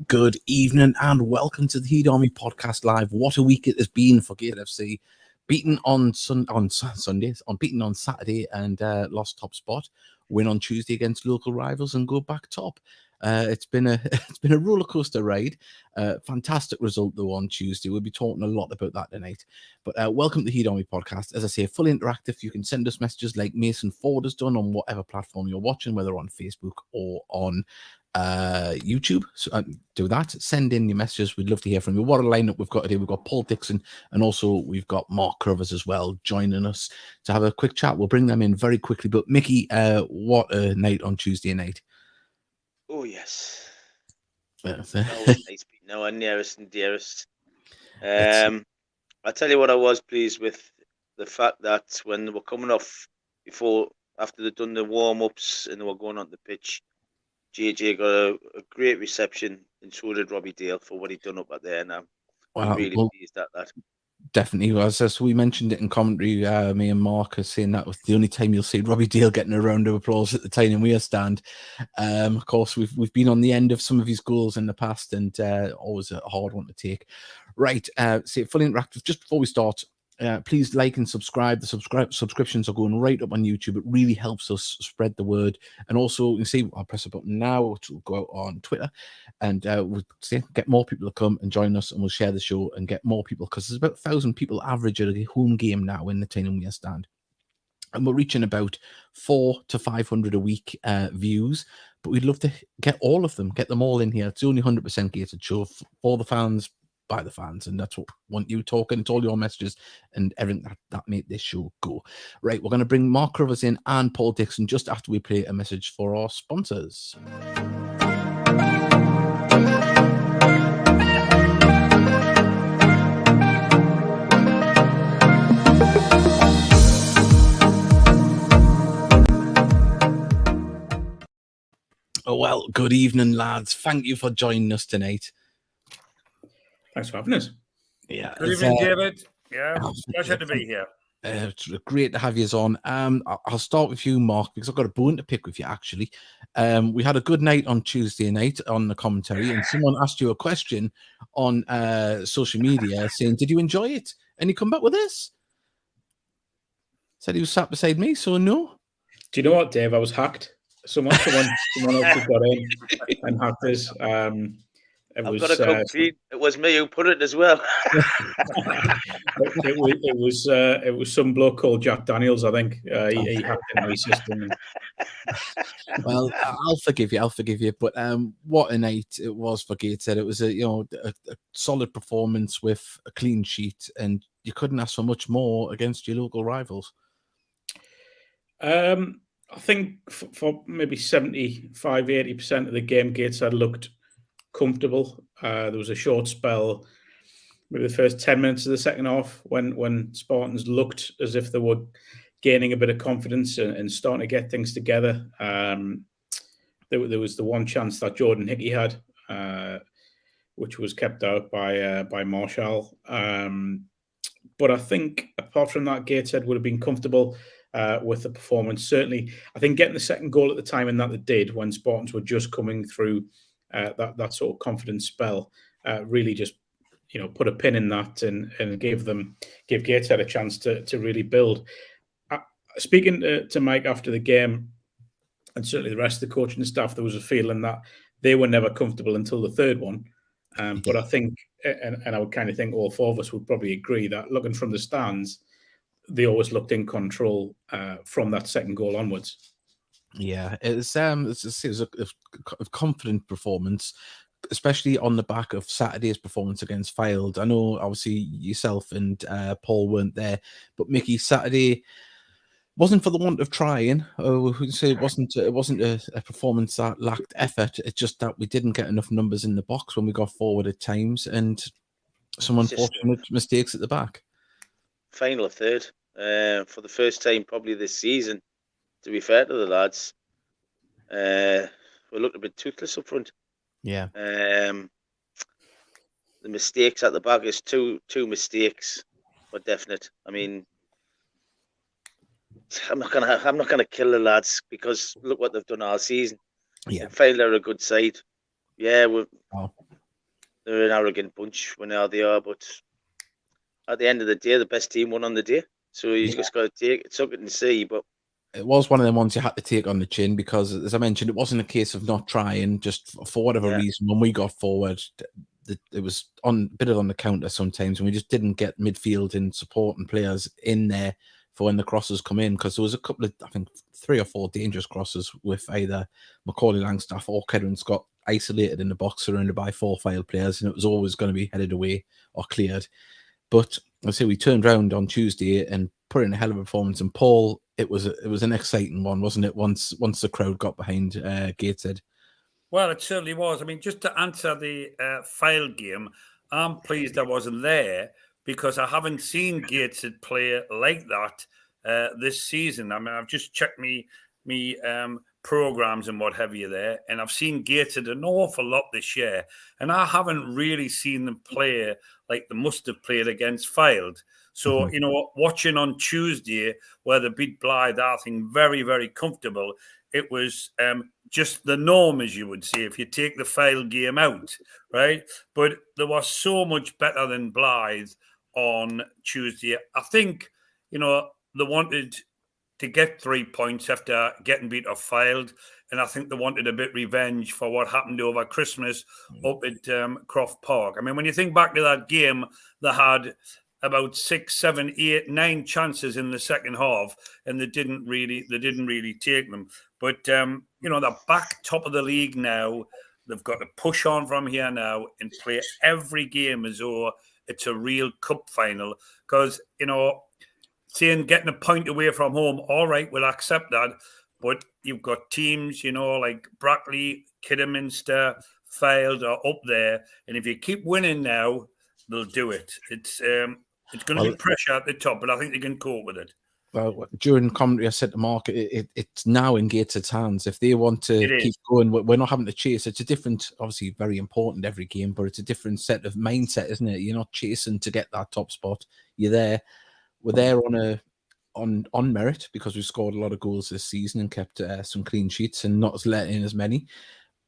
Good evening and welcome to the Heat Army Podcast Live. What a week it has been for Gateshead FC. Beaten on Sundays, beaten on Saturday and lost top spot. Win on Tuesday against local rivals and go back top. It's been a roller coaster ride. Fantastic result though on Tuesday. We'll be talking a lot about that tonight. But welcome to the Heat Army Podcast. As I say, fully interactive. You can send us messages like Mason Ford has done on whatever platform you're watching, whether on Facebook or on YouTube. So do that. Send in your messages. We'd love to hear from you. What a lineup we've got today. We've got Paul Dixon and also we've got Mark Crovers as well joining us to have a quick chat. We'll bring them in very quickly. But Mickey, what a night on Tuesday night. Oh yes. Nice. No one nearest and dearest. I tell you what, I was pleased with the fact that when they were coming off after they'd done the warm-ups and they were going on the pitch, JJ got a great reception, and so did Robbie Dale for what he'd done up there now. I'm really pleased at that. Definitely was. As we mentioned it in commentary, me and Mark are saying that was the only time you'll see Robbie Dale getting a round of applause at the Tiny Weir stand. Of course, we've been on the end of some of his goals in the past, and always a hard one to take. Right, fully interactive. Just before we start, please like and subscribe. The subscriptions are going right up on YouTube. It really helps us spread the word. And also, you can see, I'll press a button now, which will go out on Twitter, and we'll get more people to come and join us, and we'll share the show and get more people, because there's about 1,000 people average at a home game now in the Tiny Weir stand. And we're reaching about 400 to 500 a week views, but we'd love to get all of them, get them all in here. It's the only 100% gated show for the fans, by the fans, and that's what we want you talking. It's all your messages and everything that made this show go. Right, we're going to bring Mark Crovers in and Paul Dixon just after we play a message for our sponsors. Oh, well, good evening, lads. Thank you for joining us tonight. Thanks for having us. Yeah. Good evening, David. Yeah, pleasure to be here. It's great to have you on. I'll start with you, Mark, because I've got a bone to pick with you, actually. We had a good night on Tuesday night on the commentary, and someone asked you a question on social media saying, did you enjoy it? And you come back with this. Said he was sat beside me, so no. Do you know what, Dave? I was hacked. Someone else got in and hacked us. I've got to come clean. It was me who put it as well. it was some bloke called Jack Daniels, I think. He hacked into my system. Well, I'll forgive you. But what a night it was for Gateshead. It was a solid performance with a clean sheet, and you couldn't ask for much more against your local rivals. I think for maybe 75-80% of the game, Gateshead looked comfortable. There was a short spell, maybe the first 10 minutes of the second half, when Spartans looked as if they were gaining a bit of confidence and starting to get things together. There was the one chance that Jordan Hickey had, which was kept out by Marshall. But I think apart from that, Gateshead would have been comfortable with the performance. Certainly, I think getting the second goal at the time and that they did, when Spartans were just coming through that sort of confidence spell, really just put a pin in that and give Gateshead a chance to really build. Speaking to Mike after the game, and certainly the rest of the coaching staff, there was a feeling that they were never comfortable until the third one. But I think, and I would kind of think all four of us would probably agree that looking from the stands, they always looked in control from that second goal onwards. Yeah, it was a confident performance, especially on the back of Saturday's performance against Fylde. I know, obviously, yourself and Paul weren't there, but Mickey, Saturday wasn't for the want of trying. We say it wasn't a performance that lacked effort. It's just that we didn't get enough numbers in the box when we got forward at times, and some unfortunate mistakes at the back. Final third for the first time probably this season. To be fair to the lads, we looked a bit toothless up front. Yeah. The mistakes at the back is two mistakes for definite. I mean, I'm not gonna kill the lads, because look what they've done all season. Yeah. Fylde are a good side. Yeah, they're an arrogant bunch when they are, but at the end of the day, the best team won on the day. So you just got to take it, suck it and see. But it was one of them ones you had to take on the chin because, as I mentioned, it wasn't a case of not trying. Just for whatever reason, when we got forward, it was a bit on the counter sometimes, and we just didn't get midfield and supporting players in there for when the crosses come in, because there was a couple of, I think, 3 or 4 dangerous crosses with either Macaulay Langstaff or Kedron Scott isolated in the box surrounded by 4 Fylde players, and it was always going to be headed away or cleared. But I say we turned around on Tuesday and put in a hell of a performance. And Paul, it was an exciting one, wasn't it? Once the crowd got behind Gateshead. Well, it certainly was. I mean, just to answer the Fylde game, I'm pleased I wasn't there because I haven't seen Gateshead play like that this season. I mean, I've just checked me programs and what have you there, and I've seen Gateshead an awful lot this year, and I haven't really seen them play like they must have played against Fylde. So, you know, watching on Tuesday where they beat Blyth, I think very, very comfortable. It was just the norm, as you would say, if you take the Fylde game out, right? But they were so much better than Blyth on Tuesday. I think, you know, they wanted to get 3 points after getting beat off Fylde, and I think they wanted a bit revenge for what happened over Christmas up at Croft Park. I mean, when you think back to that game, they had about 6, 7, 8, 9 chances in the second half, and they didn't really take them. But you know, they're back top of the league now. They've got to push on from here now and play every game as though it's a real cup final. Because, you know, saying getting a point away from home, all right, we'll accept that. But you've got teams, you know, like Brackley, Kidderminster, Fylde are up there. And if you keep winning now, they'll do it. It's going to be pressure at the top, but I think they can cope with it. Well, during commentary, I said to Mark, it's now in Gateshead's hands. If they want to keep going, we're not having to chase. It's a different, obviously very important every game, but it's a different set of mindset, isn't it? You're not chasing to get that top spot. You're there. We're there on merit because we've scored a lot of goals this season and kept some clean sheets and not letting in as many.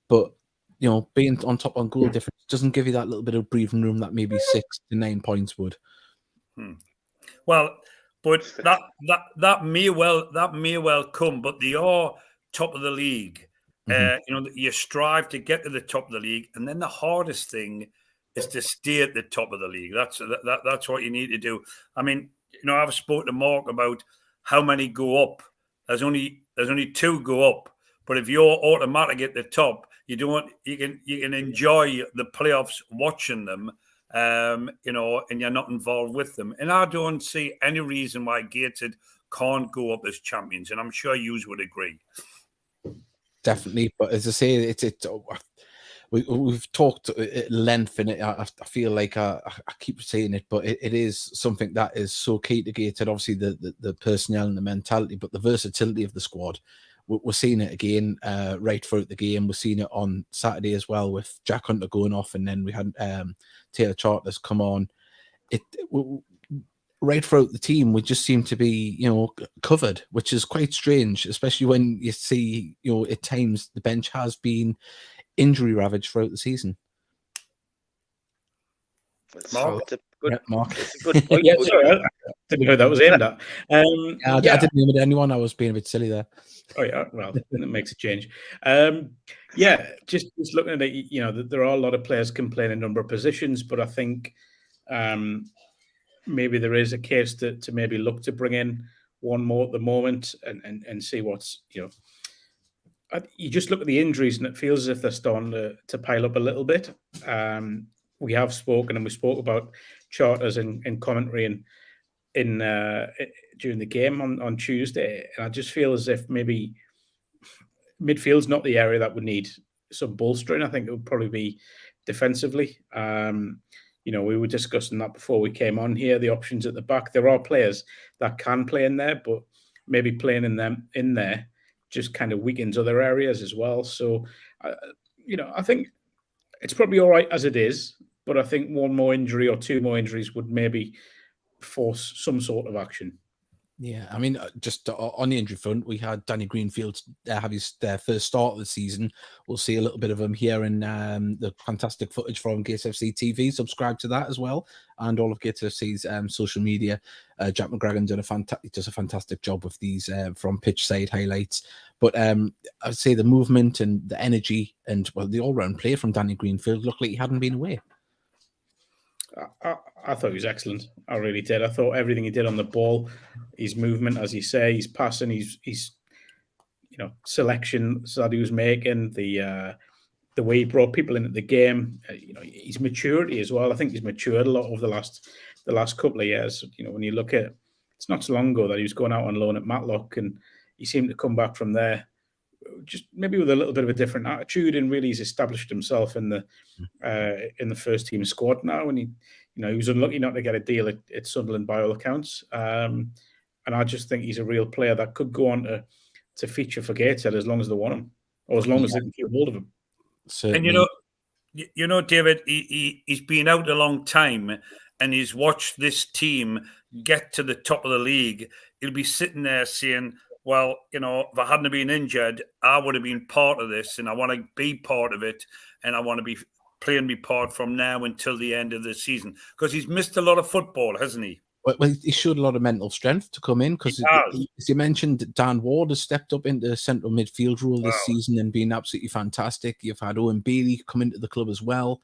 But, you know, being on top on goal difference doesn't give you that little bit of breathing room that maybe 6 to 9 points would. Well, but that may well come, but they are top of the league. You know, you strive to get to the top of the league, and then the hardest thing is to stay at the top of the league. That's what you need to do. I mean, you know, I've spoken to Mark about how many go up. There's only 2 go up, but if you're automatic at the top, you can enjoy the playoffs watching them. You know, and you're not involved with them. And I don't see any reason why Gateshead can't go up as champions, and I'm sure you would agree. Definitely, but as I say, we've talked at length in it. I feel like I keep saying it, but it is something that is so key to Gateshead. Obviously, the personnel and the mentality, but the versatility of the squad. We're seeing it again right throughout the game. We're seeing it on Saturday as well with Jack Hunter going off, and then we had Taylor Charters come on. Right throughout the team, we just seem to be, you know, covered, which is quite strange, especially when you see, you know, at times the bench has been injury ravaged throughout the season. Mark? Mark. It's a good point. Yeah, sorry, I didn't know that was aimed at. I didn't name it anyone. I was being a bit silly there. Oh yeah, well, that makes a change. Yeah, just looking at it, you know, there are a lot of players can play in a number of positions, but I think maybe there is a case to maybe look to bring in one more at the moment and see what's, you know. You just look at the injuries and it feels as if they're starting to pile up a little bit. We have spoken and we spoke about Charters in commentary and during the game on Tuesday, and I just feel as if maybe midfield's not the area that would need some bolstering. I think it would probably be defensively. You know, we were discussing that before we came on here. The options at the back, there are players that can play in there, but maybe playing in there just kind of weakens other areas as well. So, you know, I think it's probably all right as it is, but I think one more injury or 2 more injuries would maybe force some sort of action. Yeah, I mean, just on the injury front, we had Danny Greenfield have his first start of the season. We'll see a little bit of him here in the fantastic footage from Gates FC TV. Subscribe to that as well, and all of Gates FC's social media. Jack McGregor does a fantastic job with these from pitch side highlights. But I'd say the movement and the energy and the all round play from Danny Greenfield looked like he hadn't been away. I thought he was excellent. I really did. I thought everything he did on the ball, his movement, as you say, his passing, his selections that he was making, the way he brought people into the game, his maturity as well. I think he's matured a lot over the last couple of years. When you look at, it's not so long ago that he was going out on loan at Matlock, and he seemed to come back from there just maybe with a little bit of a different attitude, and really he's established himself in the first team squad now. And he was unlucky not to get a deal at Sunderland by all accounts. And I just think he's a real player that could go on to feature for Gateshead as long as they want him, or as long as they can keep hold of him. Certainly. And David, he's been out a long time, and he's watched this team get to the top of the league. He'll be sitting there saying, well, if I hadn't been injured, I would have been part of this, and I want to be part of it, and I want to be playing my part from now until the end of the season, because he's missed a lot of football, hasn't he? Well, he showed a lot of mental strength to come in, because as you mentioned, Dan Ward has stepped up into the central midfield role this season and been absolutely fantastic. You've had Owen Bailey come into the club as well,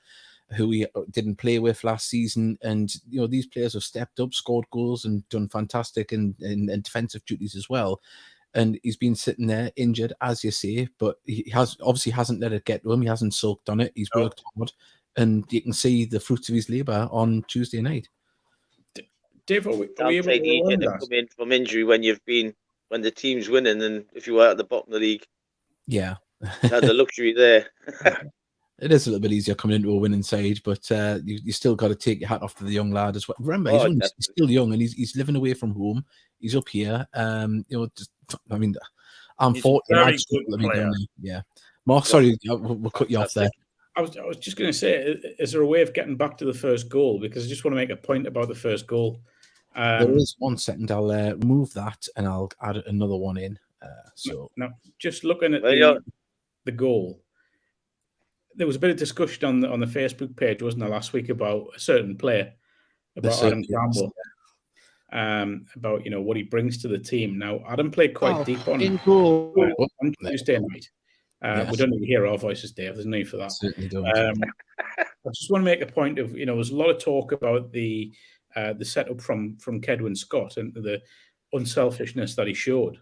who he didn't play with last season. And, these players have stepped up, scored goals and done fantastic in defensive duties as well. And he's been sitting there injured, as you say, but he hasn't let it get to him. He hasn't sulked on it. He's worked hard, and you can see the fruits of his labour on Tuesday night. Dave, are we able to come in from injury when the team's winning, and if you were at the bottom of the league, yeah, you had the luxury there. It is a little bit easier coming into a winning side, but you still got to take your hat off to the young lad as well. Remember, he's still young, and he's living away from home. He's up here. I'm 40. Yeah, Mark, sorry, we'll cut you off there. I was just going to say, is there a way of getting back to the first goal? Because I just want to make a point about the first goal. There is 1 second. I'll remove that and I'll add another one in. Now, just looking at the goal, there was a bit of discussion on the Facebook page, wasn't there, last week about a certain player, about Adam Campbell, about what he brings to the team. Now, Adam played quite deep on Tuesday night. We don't need to hear our voices, Dave. There's no need for that. Certainly don't. I just want to make a point of, there's a lot of talk about the setup from Kedwin Scott and the unselfishness that he showed.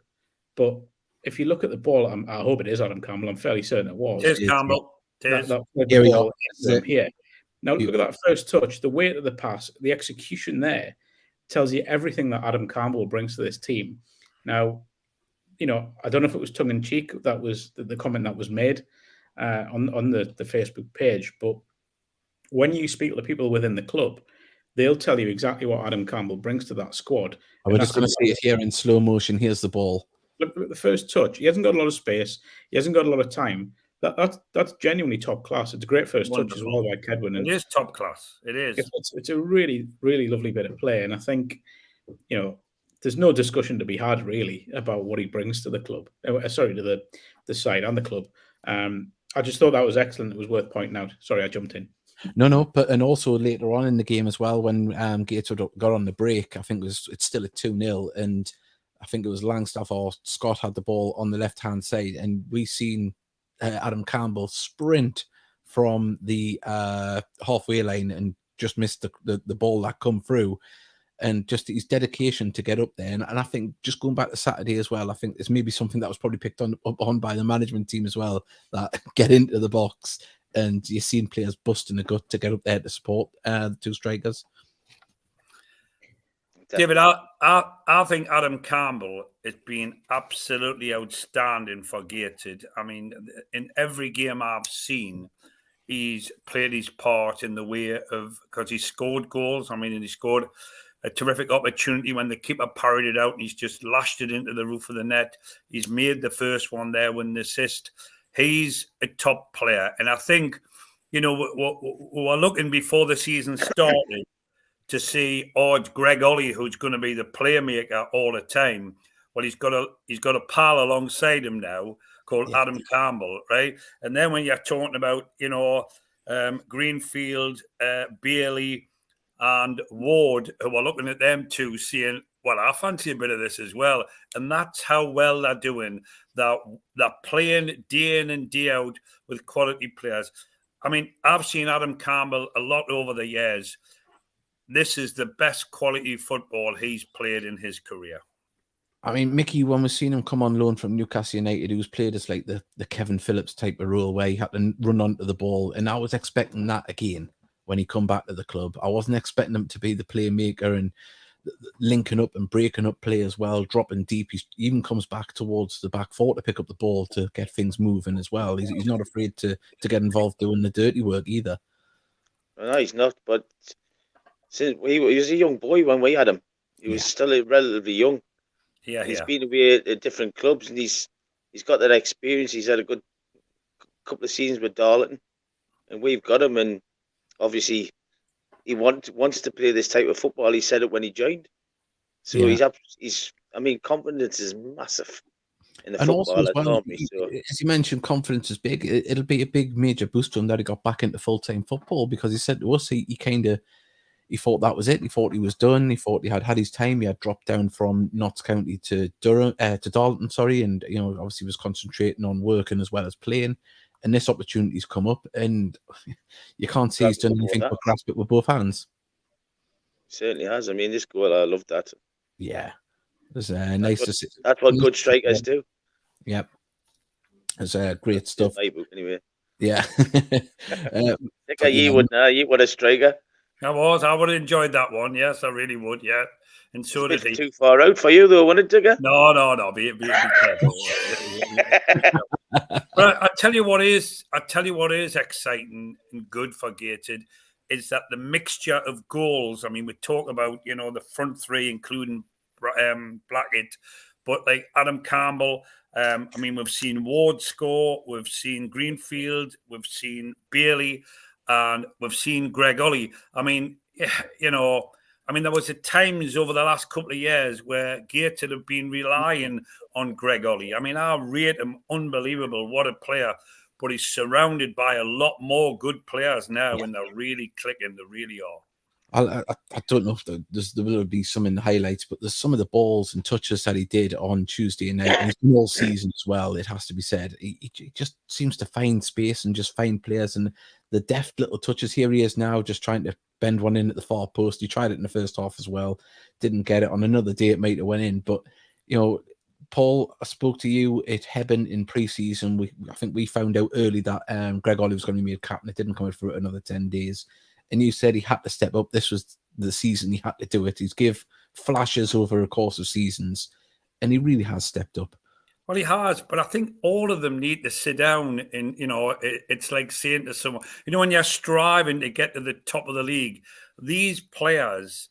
But if you look at the ball, I hope it is Adam Campbell. I'm fairly certain it was. It is Campbell. Here. Now, look at that first touch, the weight of the pass, the execution there tells you everything that Adam Campbell brings to this team. Now, I don't know if it was tongue-in-cheek, that was the comment that was made on the Facebook page, but when you speak to the people within the club, they'll tell you exactly what Adam Campbell brings to that squad. We're just going to see it here in slow motion. Here's the ball. Look at the first touch. He hasn't got a lot of space. He hasn't got a lot of time. That's genuinely top class. It's a great first touch as well by Kedwin. It is top class. It is. It's a really, really lovely bit of play. And I think, there's no discussion to be had really about what he brings to the club. Sorry, to the side and the club. I just thought that was excellent. It was worth pointing out. Sorry, I jumped in. No, and also later on in the game as well, when Gateshead got on the break, I think it's still at 2-0, and I think it was Langstaff or Scott had the ball on the left-hand side, and we seen Adam Campbell sprint from the halfway line and just missed the ball that come through. And just his dedication to get up there. And I think just going back to Saturday as well, I think it's maybe something that was probably picked up on by the management team as well, that get into the box and you're seeing players busting the gut to get up there to support the two strikers. David, I think Adam Campbell has been absolutely outstanding for Gateshead. I mean, in every game I've seen, he's played his part in the way of, because he scored goals. I mean, and he scored a terrific opportunity when the keeper parried it out and he's just lashed it into the roof of the net. He's made the first one there with an assist. He's a top player. And I think, we're looking before the season started to see Greg Ollie, who's going to be the playmaker all the time. Well, he's got a pal alongside him now called Adam Campbell, right? And then when you're talking about, Greenfield, Bailey, and Ward, who are looking at them two, saying, well, I fancy a bit of this as well. And that's how well they're doing. They're playing day in and day out with quality players. I mean, I've seen Adam Campbell a lot over the years. This is the best quality football he's played in his career. I mean, Mickey, when we've seen him come on loan from Newcastle United, he was played as like the Kevin Phillips type of role where he had to run onto the ball. And I was expecting that again when he come back to the club. I wasn't expecting him to be the playmaker and linking up and breaking up play as well, dropping deep. He even comes back towards the back four to pick up the ball to get things moving as well. He's not afraid to get involved doing the dirty work either. No, he's not. But since he was a young boy when we had him, he was still relatively young. Yeah, he's been away at different clubs, and he's got that experience. He's had a good couple of seasons with Darlington, and we've got him. And obviously, he wants to play this type of football. He said it when he joined. So he's. I mean, confidence is massive in the football. Also, as well, as you mentioned, confidence is big. It'll be a big major boost to him that he got back into full-time football, because he said to us he thought that was it. He thought he was done. He thought he had his time. He had dropped down from Notts County to Darlington, and obviously was concentrating on working as well as playing. And this opportunity's come up, and you can't say he's done anything but grasp it with both hands. Certainly has. I mean, this goal, I love that. Yeah, it's nice to see. That's what good strikers do. Yep, it's great stuff. My book, anyway. Yeah. You would a striker. I would have enjoyed that one. Yes, I really would. Yeah, and so did he. Too far out for you, though, wasn't it, Digger? No. Be careful. But I tell you what is exciting and good for Gateshead is that the mixture of goals. I mean, we talk about the front three, including Blackett, but like Adam Campbell. I mean, we've seen Ward score, we've seen Greenfield, we've seen Bailey. And we've seen Greg Ollie. I mean, there was at times over the last couple of years where Gateshead have been relying on Greg Ollie. I mean, I rate him unbelievable. What a player. But he's surrounded by a lot more good players now, and they're really clicking. They really are. I don't know if there will be some in the highlights, but there's some of the balls and touches that he did on Tuesday night, and he's been all season as well, it has to be said. He just seems to find space and just find players, and the deft little touches. Here he is now just trying to bend one in at the far post. He tried it in the first half as well, didn't get it. On another day it might have went in, but Paul, I spoke to you at Hebben in pre-season. I think we found out early that Greg Ollie was going to be made captain. It didn't come out for another 10 days. And you said he had to step up. This was the season he had to do it. He's give flashes over a course of seasons, and he really has stepped up. Well, he has, but I think all of them need to sit down and, it's like saying to someone, when you're striving to get to the top of the league, these players,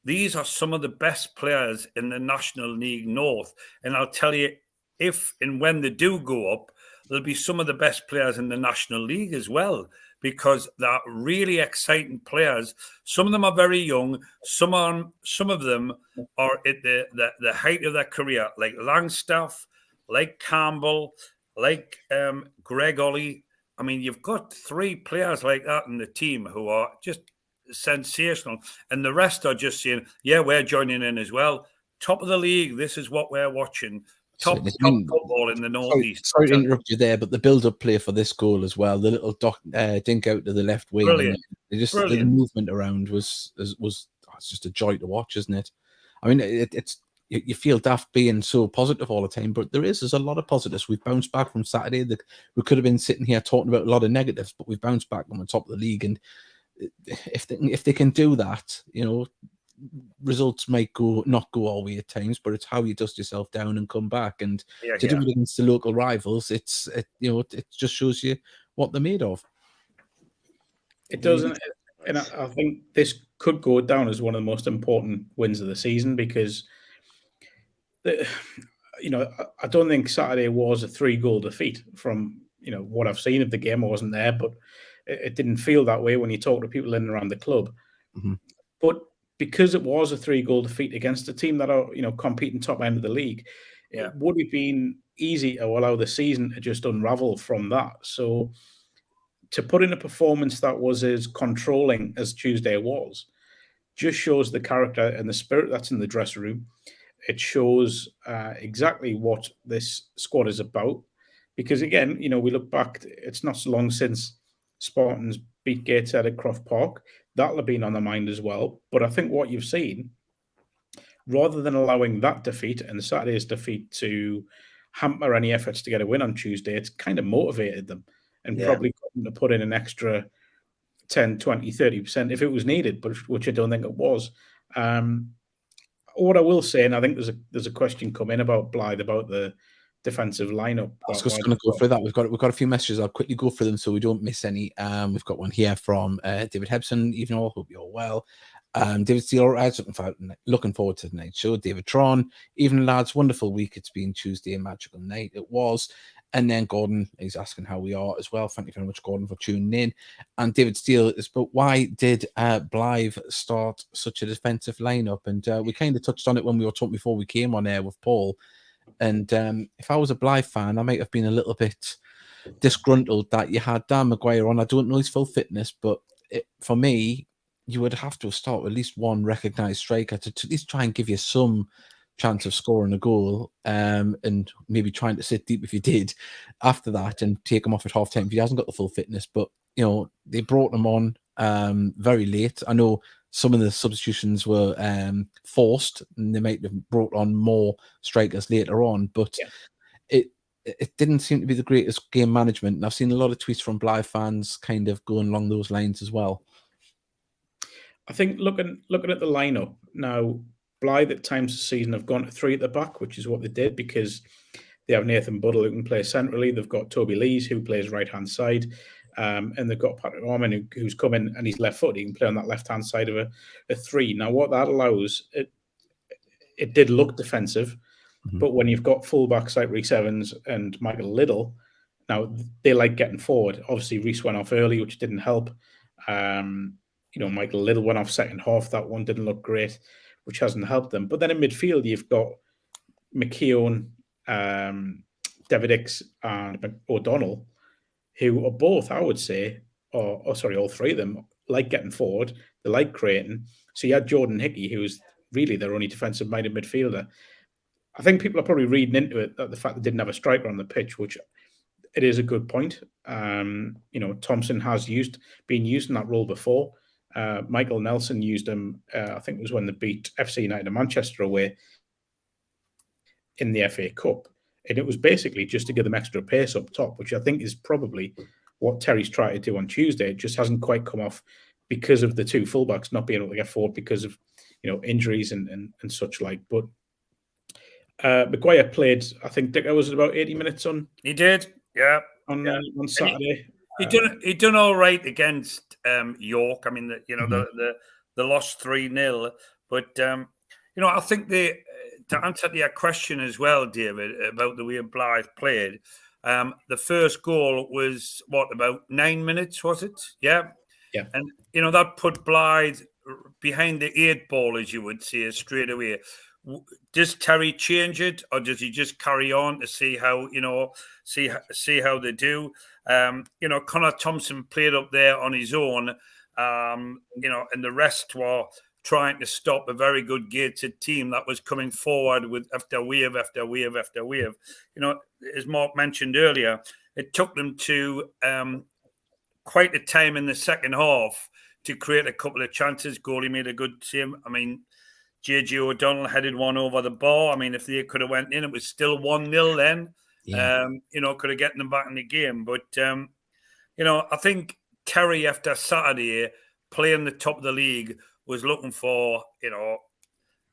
these are some of the best players in the National League North. And I'll tell you, if and when they do go up, there'll be some of the best players in the National League as well, because they're really exciting players. Some of them are very young. Some of them are at the height of their career, like Langstaff, like Campbell, like Greg Ollie. I mean, you've got three players like that in the team who are just sensational. And the rest are just saying, yeah, we're joining in as well. Top of the league, this is what we're watching. Top football in the Northeast. Sorry to interrupt you there, but the build-up play for this goal as well, the little dink out to the left wing, the movement around was just a joy to watch, isn't it? I mean, it's you feel daft being so positive all the time, but there's a lot of positives. We've bounced back from Saturday. We could have been sitting here talking about a lot of negatives, but we've bounced back on the top of the league, and if they can do that, results might not go our way at times, but it's how you dust yourself down and come back. And to do it against the local rivals, it just shows you what they're made of. It doesn't, and I think this could go down as one of the most important wins of the season, because I don't think Saturday was a 3-goal defeat. From what I've seen of the game, I wasn't there, but it didn't feel that way when you talk to people in and around the club. Mm-hmm. But because it was a 3-goal defeat against a team that are, competing top end of the league, it would have been easy to allow the season to just unravel from that. So to put in a performance that was as controlling as Tuesday was, just shows the character and the spirit that's in the dressing room. It shows exactly what this squad is about. Because again, we look back, it's not so long since Spartans beat Gateshead at Croft Park. That'll have been on the mind as well. But I think what you've seen, rather than allowing that defeat and Saturday's defeat to hamper any efforts to get a win on Tuesday, it's kind of motivated them and probably got them to put in an extra 10, 20, 30% if it was needed, but which I don't think it was. What I will say, and I think there's a question come in about Blyth, about the defensive lineup. I was just going to go through that. We've got a few messages. I'll quickly go through them so we don't miss any. We've got one here from David Hebson. Even all, hope you're well. David Steele, looking forward to tonight's show. David Tron, even lads, wonderful week. It's been Tuesday, a magical night. It was. And then Gordon is asking how we are as well. Thank you very much, Gordon, for tuning in. And David Steele is, but why did Blyth start such a defensive lineup? And we kind of touched on it when we were talking before we came on air with Paul. And if I was a Blyth fan, I might have been a little bit disgruntled that you had Dan Maguire on. I don't know his full fitness, but for me, you would have to start with at least one recognised striker to at least try and give you some chance of scoring a goal, and maybe trying to sit deep if you did after that and take him off at half time if he hasn't got the full fitness. But they brought him on very late. I know some of the substitutions were forced, and they might have brought on more strikers later on, but it didn't seem to be the greatest game management. And I've seen a lot of tweets from Blyth fans kind of going along those lines as well. I think looking at the lineup now, Blyth at times this season have gone to 3 at the back, which is what they did because they have Nathan Buddle who can play centrally. They've got Toby Lees who plays right-hand side. And they've got Patrick Orman who's come in and he's left footed. He can play on that left-hand side of a 3. Now, what that allows, it did look defensive, but when you've got full-backs like Rhys Evans and Michael Liddell, now they like getting forward. Obviously, Rhys went off early, which didn't help. Michael Liddell went off second half. That one didn't look great, which hasn't helped them. But then in midfield, you've got McKeown, Davidix, and O'Donnell, who are both, I would say, all 3 of them, like getting forward. They like creating. So you had Jordan Hickey, who's really their only defensive-minded midfielder. I think people are probably reading into it that the fact they didn't have a striker on the pitch, which it is a good point. Thompson has been used in that role before. Michael Nelson used him, I think it was when they beat FC United of Manchester away in the FA Cup. And it was basically just to give them extra pace up top, which I think is probably what Terry's tried to do on Tuesday. It just hasn't quite come off because of the 2 fullbacks not being able to get forward because of injuries and such like. But Maguire played, I think, Dick, was it about 80 minutes on? He did, yeah. On Saturday. He done all right against York. I mean, the lost 3-0, but I think to answer your question as well, David, about the way Blyth played, the first goal was about 9 minutes, was it? Yeah. And that put Blyth behind the 8 ball, as you would say, straight away. Does Terry change it, or does he just carry on to see how see how they do? Connor Thompson played up there on his own, and the rest were trying to stop a very good Gateshead team that was coming forward with after wave after wave after wave. As Mark mentioned earlier, it took them to quite a time in the second half to create a couple of chances. Goalie made a good save. I mean, JJ O'Donnell headed one over the bar. I mean, if they could have went in, it was still 1-0 then. Yeah. Could have gotten them back in the game. But, I think Terry, after Saturday, playing the top of the league, was looking for,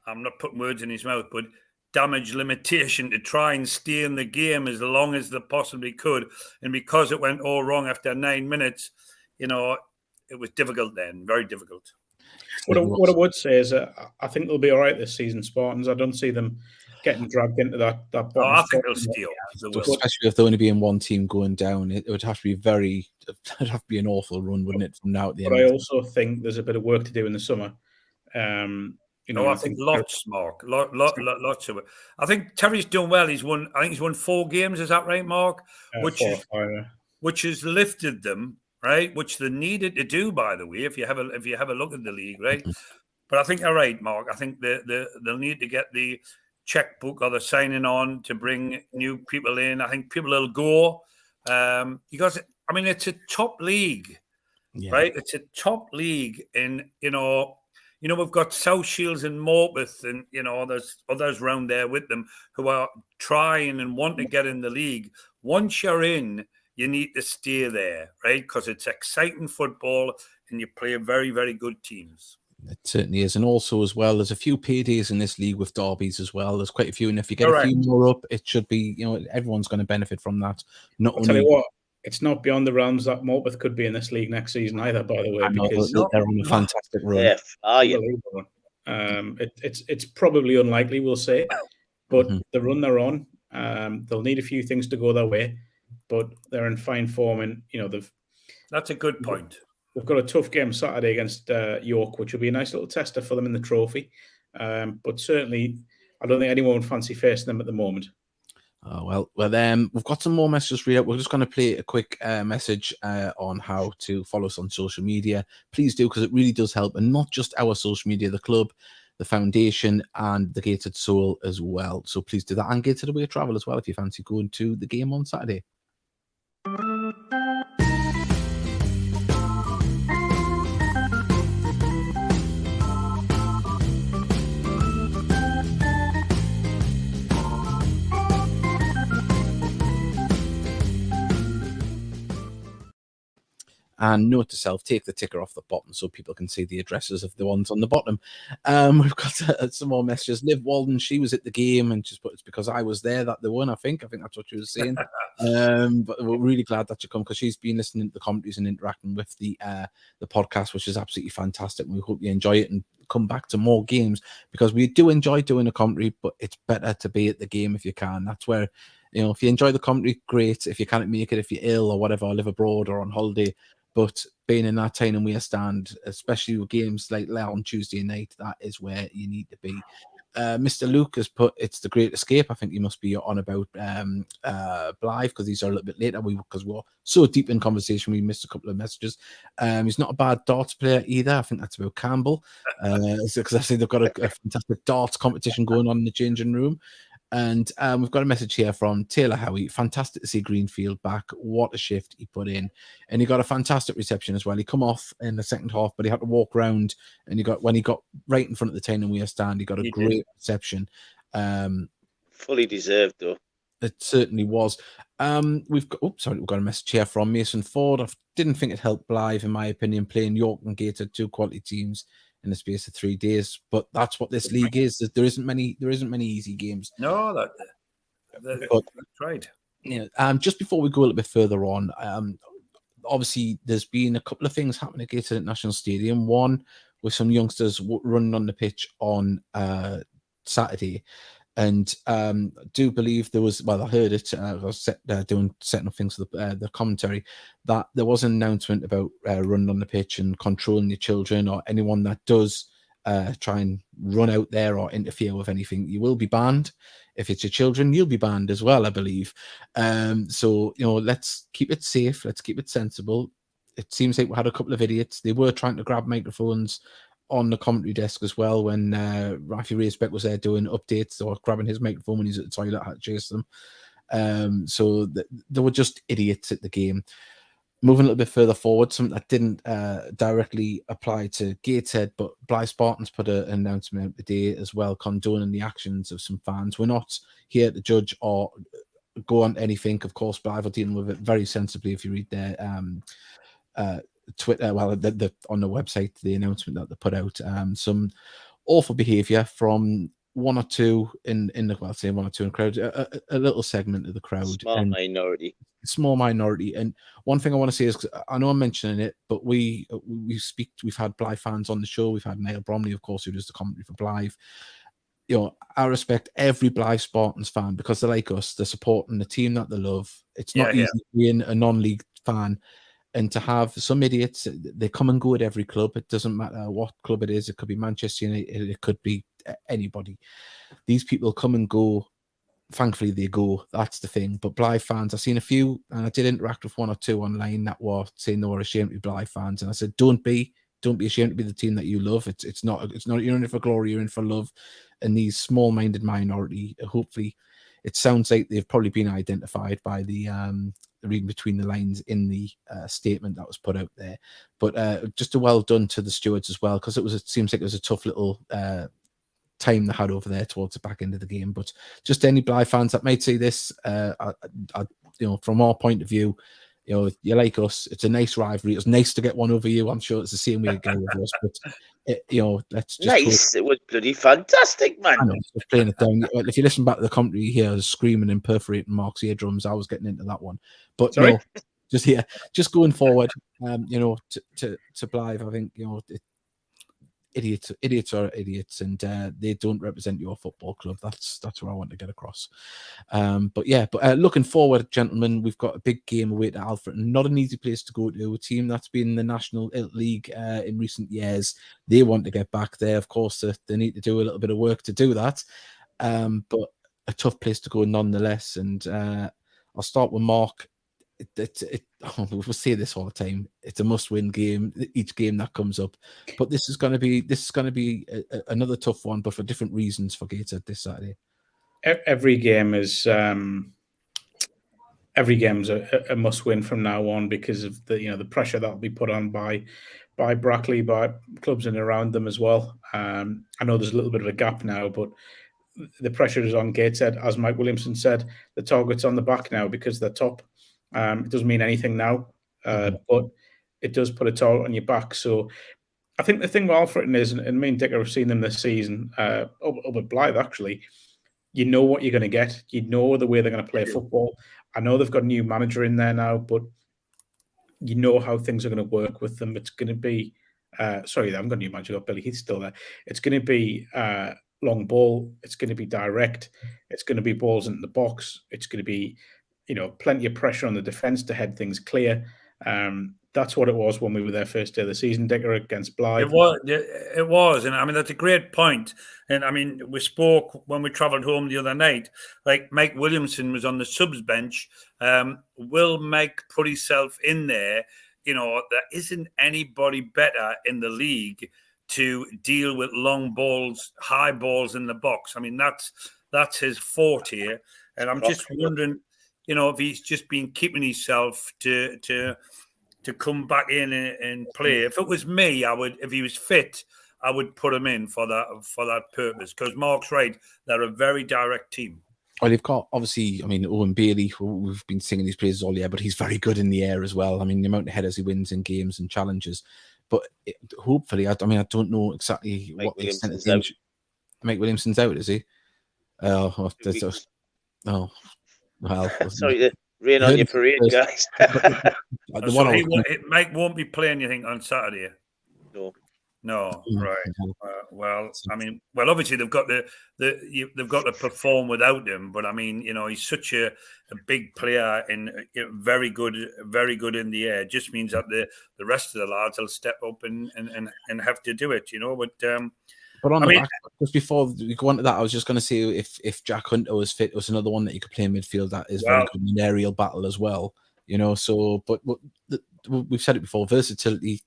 I'm not putting words in his mouth, but damage limitation to try and stay in the game as long as they possibly could. And because it went all wrong after 9 minutes, it was difficult then, very difficult. What I would say is I think they'll be all right this season, Spartans. I don't see them getting dragged into that bottom. I think they'll steal. Especially if they're only being one team going down, it would have to be an awful run, wouldn't it, from now at the end? But I also think there's a bit of work to do in the summer. I think lots, Mark. Lots of it. I think Terry's done well. He's won. I think he's won 4 games. Is that right, Mark? Which has lifted them, right? Which they needed to do, by the way. If you have a look at the league, right? But I think you're right, Mark. I think they'll need to get the checkbook or the signing on to bring new people in. I think people will go because I mean it's a top league, right? It's a top league, and we've got South Shields and Morpeth, and there's others around there with them who are trying and want to get in the league. Once you're in, you need to stay there, right? Because it's exciting football, and you play very, very good teams. It certainly is. And also as well, there's a few paydays in this league with derbies as well. There's quite a few. And if you get a few more up, it should be, everyone's going to benefit from that. I'll tell you what, it's not beyond the realms that Morpeth could be in this league next season either, by the way, because they're on a fantastic run. It's probably unlikely, we'll say, but the run they're on, they'll need a few things to go their way, but they're in fine form, and that's a good point. They've got a tough game Saturday against York, which will be a nice little tester for them in the trophy. But certainly, I don't think anyone would fancy facing them at the moment. Well, we've got some more messages to read out. We're just going to play a quick message on how to follow us on social media. Please do, because it really does help. And not just our social media, the club, the foundation, and the Gated Soul as well. So please do that. And Gated Away Travel as well if you fancy going to the game on Saturday. And note to self, take the ticker off the bottom so people can see the addresses of the ones on the bottom. We've got some more messages. Liv Walden, she was at the game, and she's put, it's because I was there that they won, I think that's what she was saying. But we're really glad that you come, because she's been listening to the commentaries and interacting with the podcast, which is absolutely fantastic. And we hope you enjoy it and come back to more games, because we do enjoy doing a commentary, but it's better to be at the game if you can. That's where, if you enjoy the commentary, great. If you can't make it, if you're ill or whatever, or live abroad or on holiday, but being in that time and we stand, especially with games like that on Tuesday night, that is where you need to be. Mr. Luke has put, it's the Great Escape. I think he must be on about Blyth, because these are a little bit later, because we're so deep in conversation we missed a couple of messages. He's not a bad darts player either. I think that's about Campbell, because I see they've got a fantastic darts competition going on in the changing room. And we've got a message here from Taylor Howie. Fantastic to see Greenfield back. What a shift he put in. And he got a fantastic reception as well. He come off in the second half, but he had to walk around. And when he got right in front of the 10 and we stand, he got a great reception. Fully deserved, though. It certainly was. We've got a message here from Mason Ford. I didn't think it helped Blyth, in my opinion, playing York and Gated, 2 quality teams in the space of 3 days, but that's what this league is. There isn't many easy games. No, that's right. Just before we go a little bit further on, obviously there's been a couple of things happening at Gateshead National Stadium. One with some youngsters running on the pitch on Saturday, and do believe there was, I heard it. I was setting up things for the commentary, that there was an announcement about running on the pitch and controlling your children, or anyone that does try and run out there or interfere with anything, you will be banned. If it's your children, you'll be banned as well, I believe. So let's keep it safe. Let's keep it sensible. It seems like we had a couple of idiots. They were trying to grab microphones on the commentary desk as well when Rafi Racebeck was there doing updates, or grabbing his microphone when he's at the toilet, had to chase them. So they were just idiots at the game. Moving a little bit further forward, something that didn't directly apply to Gateshead, but Blyth Spartans put an announcement out today as well, condoning the actions of some fans. We're not here to judge or go on anything. Of course, Blyth are dealing with it very sensibly. If you read their Twitter, on the website, the announcement that they put out, some awful behaviour from one or two in the crowd, a little segment of the crowd, small minority. And one thing I want to say is, 'cause I know I'm mentioning it, but we've had Blyth fans on the show. We've had Niall Bromley, of course, who does the commentary for Blyth. I respect every Blyth Spartans fan, because they're like us. They're supporting the team that they love. It's not easy being a non-league fan and to have some idiots, they come and go at every club. It doesn't matter what club it is. It could be Manchester United. It could be anybody. These people come and go. Thankfully, they go. That's the thing. But Blyth fans, I've seen a few, and I did interact with one or two online that were saying they were ashamed to be Blyth fans. And I said, don't be ashamed to be the team that you love. It's not. You're in it for glory. You're in for love. And these small-minded minority, hopefully, it sounds like they've probably been identified by the reading between the lines in the statement that was put out there. But just a well done to the stewards as well, because it seems like it was a tough little time they had over there towards the back end of the game. But just any Blyth fans that might see this, from our point of view, you're like us. It's a nice rivalry. It was nice to get one over you. I'm sure it's the same way again with us. But let's just nice. It was bloody fantastic, man. I know, just playing it down. If you listen back to the commentary, you hear us screaming and perforating Mark's eardrums. I was getting into that one, but Sorry? no, just going forward. To Blyth, I think idiots are idiots, and they don't represent your football club. That's what I want to get across. But looking forward, gentlemen, we've got a big game away to Alfred, and not an easy place to go to. A team that's been in the National League in recent years. They want to get back there. Of course, they need to do a little bit of work to do that. But a tough place to go nonetheless. And I'll start with Mark. We'll say this all the time. It's a must-win game. Each game that comes up, but this is going to be another tough one, but for different reasons for Gateshead this Saturday. Every game is a must-win from now on because of the pressure that will be put on by Brackley, by clubs in and around them as well. I know there's a little bit of a gap now, but the pressure is on Gateshead. As Mike Williamson said, the target's on the back now because they're top. It doesn't mean anything now, but it does put a target on your back. So I think the thing with Alfreton is, and me and Dicker have seen them this season, up at Blyth actually, you know what you're going to get. You know the way they're going to play football. I know they've got a new manager in there now, but you know how things are going to work with them. It's going to be, sorry, they haven't got a new manager, got Billy Heath still there. It's going to be long ball. It's going to be direct. It's going to be balls into the box. It's going to be plenty of pressure on the defence to head things clear. That's what it was when we were there first day of the season, Dicker, against Blyth. It was. And I mean, that's a great point. And I mean, we spoke when we travelled home the other night, like Mike Williamson was on the subs bench. Will Mike put himself in there? There isn't anybody better in the league to deal with long balls, high balls in the box. I mean, that's his forte. And I'm just wondering, if he's just been keeping himself to come back in and play. If it was me, if he was fit, I would put him in for that purpose. Because Mark's right, they're a very direct team. Well, they've got, obviously, Owen Bailey, we've been singing his praises all year, but he's very good in the air as well. I mean, the amount of headers he wins in games and challenges. But hopefully, I don't know exactly what the extent of the injury. Mike Williamson's out, is he? Well. Sorry, rain on your parade, guys. Mike won't be playing, you think, on Saturday? No, right. Obviously they've got they've got to perform without him. But I mean, he's such a big player and very good in the air. It just means that the rest of the lads will step up and have to do it. But on back, just before we go on to that, I was just going to say if Jack Hunter was fit, it was another one that you could play in midfield that is very good in aerial battle as well. So, but we've said it before, versatility.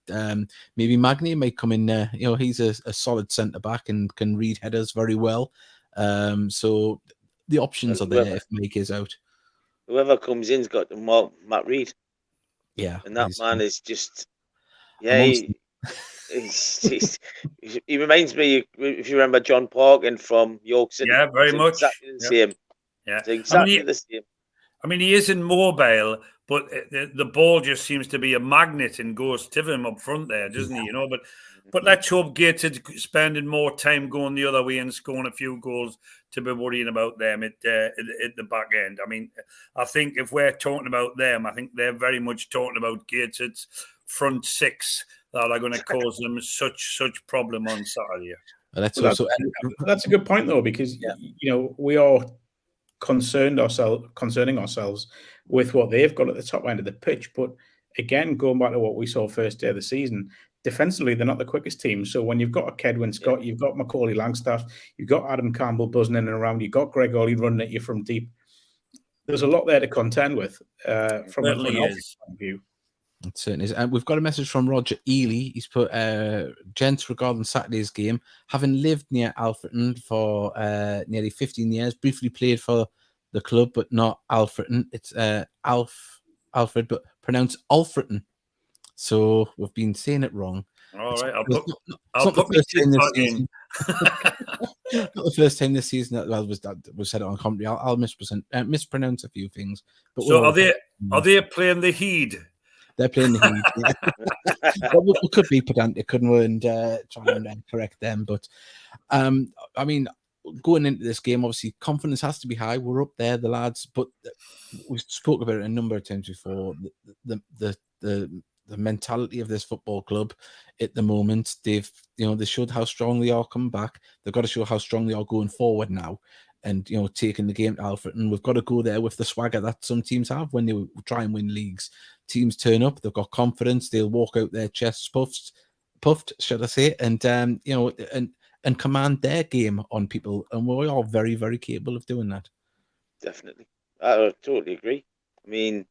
Maybe Magni might come in there. He's a solid centre back and can read headers very well. So the options are there if Mike is out. Whoever comes in's got Matt Reid. Yeah, and that man is just he reminds me, if you remember John Parkin from York City. Yeah, very much. Exactly the same. Yeah, exactly the same. I mean, he isn't mobile, but the ball just seems to be a magnet and goes to him up front there, doesn't he? But let's hope Gateshead spending more time going the other way and scoring a few goals to be worrying about them at the back end. I mean, I think if we're talking about them, I think they're very much talking about Gateshead's front six that are going to cause them such problem on Saturday. That's a good point, though, because we are concerning ourselves with what they've got at the top end of the pitch, but again, going back to what we saw first day of the season, defensively, they're not the quickest team. So when you've got a Kedwin Scott, you've got Macaulay Langstaff, you've got Adam Campbell buzzing in and around, you've got Greg Ollie running at you from deep. There's a lot there to contend with from an offensive point of view. It certainly is. And we've got a message from Roger Ely. He's put, gents, regarding Saturday's game, having lived near Alfreton for nearly 15 years, briefly played for the club, but not Alfreton. It's Alfred, but pronounced Alfreton. So we've been saying it wrong. All right, I'll put my TikTok in. Not the first time this season that was said it on commentary. I'll mispronounce a few things. But so are they playing the Heed? They're playing the Heed. Yeah. Well, we could be pedantic, couldn't we, and try and correct them. But I mean, going into this game, obviously confidence has to be high. We're up there, the lads. But we spoke about it a number of times before. The mentality of this football club at the moment, they showed how strong they are coming back. They've got to show how strong they are going forward now, and taking the game to Alfreton. We've got to go there with the swagger that some teams have when they try and win leagues. Teams turn up, they've got confidence, they'll walk out their chests puffed, should I say, and and command their game on people, and we are very, very capable of doing that. Definitely, I totally agree. I mean,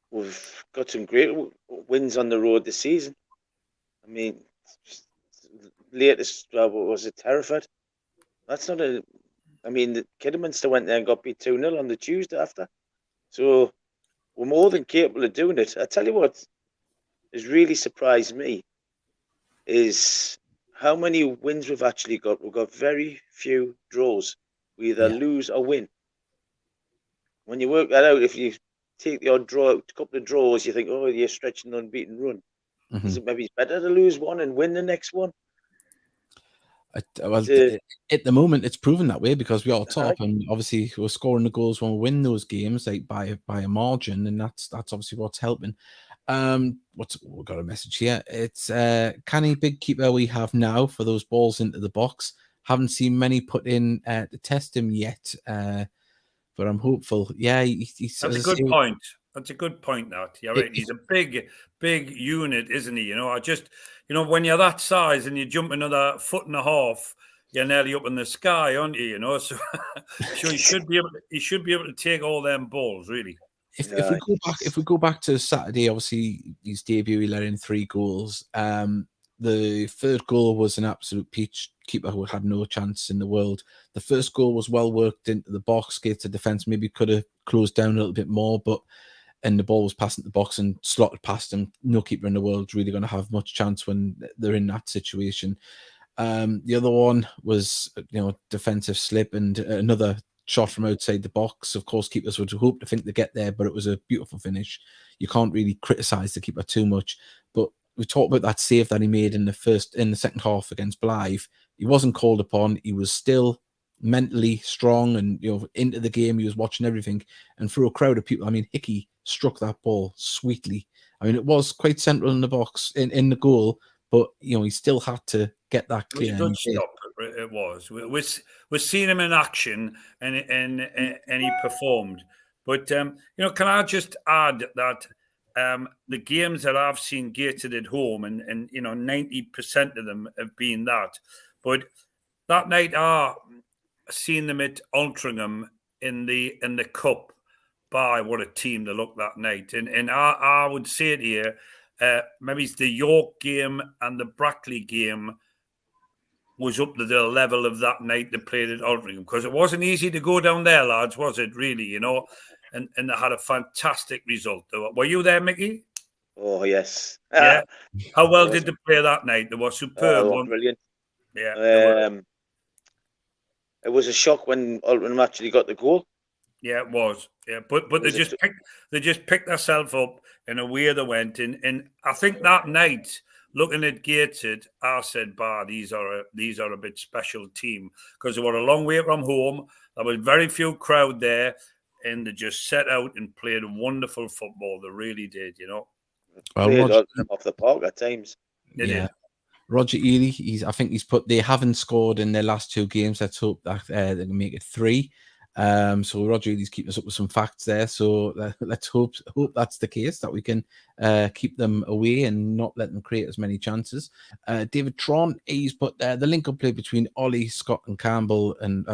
we've got some great wins on the road this season. I mean, latest was it Hereford? That's not a. I mean, the Kidderminster went there and got beat 2-0 on the Tuesday after. So we're more than capable of doing it. I tell you what has really surprised me is how many wins we've actually got. We've got very few draws. We either lose or win. When you work that out, if you take the odd draw, a couple of draws, you think, oh, you're stretching an unbeaten run. Mm-hmm. Is it maybe better to lose one and win the next one? At the moment, it's proven that way because we are top, and obviously we're scoring the goals when we win those games, like by a margin, and that's obviously what's helping. We've got a message here. It's canny big keeper we have now for those balls into the box. Haven't seen many put in to test him yet, but I'm hopeful. Yeah, that's a good point. That's a good point. That you're right. He's a big unit, isn't he? When you're that size and you jump another 1.5 foot, you're nearly up in the sky, aren't you? So he should be able to take all them balls, really. If we go back to Saturday, obviously his debut, he let in 3 goals. The third goal was an absolute peach. Keeper who had no chance in the world. The first goal was well worked into the box. Gates' defense maybe could have closed down a little bit more, and the ball was passing the box and slotted past him. No keeper in the world is really going to have much chance when they're in that situation. The other one was, defensive slip and another shot from outside the box. Of course, keepers would hope to think they get there, but it was a beautiful finish. You can't really criticize the keeper too much. But we talked about that save that he made in the second half against Blyth. He wasn't called upon. He was still mentally strong and into the game. He was watching everything, and through a crowd of people, I mean, Hickey struck that ball sweetly. I mean, it was quite central in the box, in the goal, but he still had to get that clear. It was a good stop. It was. We're seeing him in action, and he performed. But can I just add that the games that I've seen Gateshead at home, and 90% of them have been that. But that night, I seen them at Altrincham in the cup. By what a team they looked that night, and I would say it here, maybe it's the York game and the Brackley game was up to the level of that night they played at Altrincham, because it wasn't easy to go down there, lads, was it really? And they had a fantastic result. Were you there, Mickey? Oh yes. Yeah. How well did they play that night? They were superb. Oh, brilliant. Yeah. It was a shock when Altrincham actually got the goal. Yeah, it was. Yeah, but they just picked themselves up and away they went. And I think that night, looking at Gateshead, I said, these are a bit special team, because they were a long way from home. There was very few crowd there, and they just set out and played wonderful football. They really did, Well, played off the park at times. They did. Roger Ely, I think he's put, they haven't scored in their last 2 games. Let's hope that they can make it 3. So Roger Eady's keeping us up with some facts there. So let's hope that's the case, that we can keep them away and not let them create as many chances. David Tron, he's put the link-up play between Ollie, Scott and Campbell, and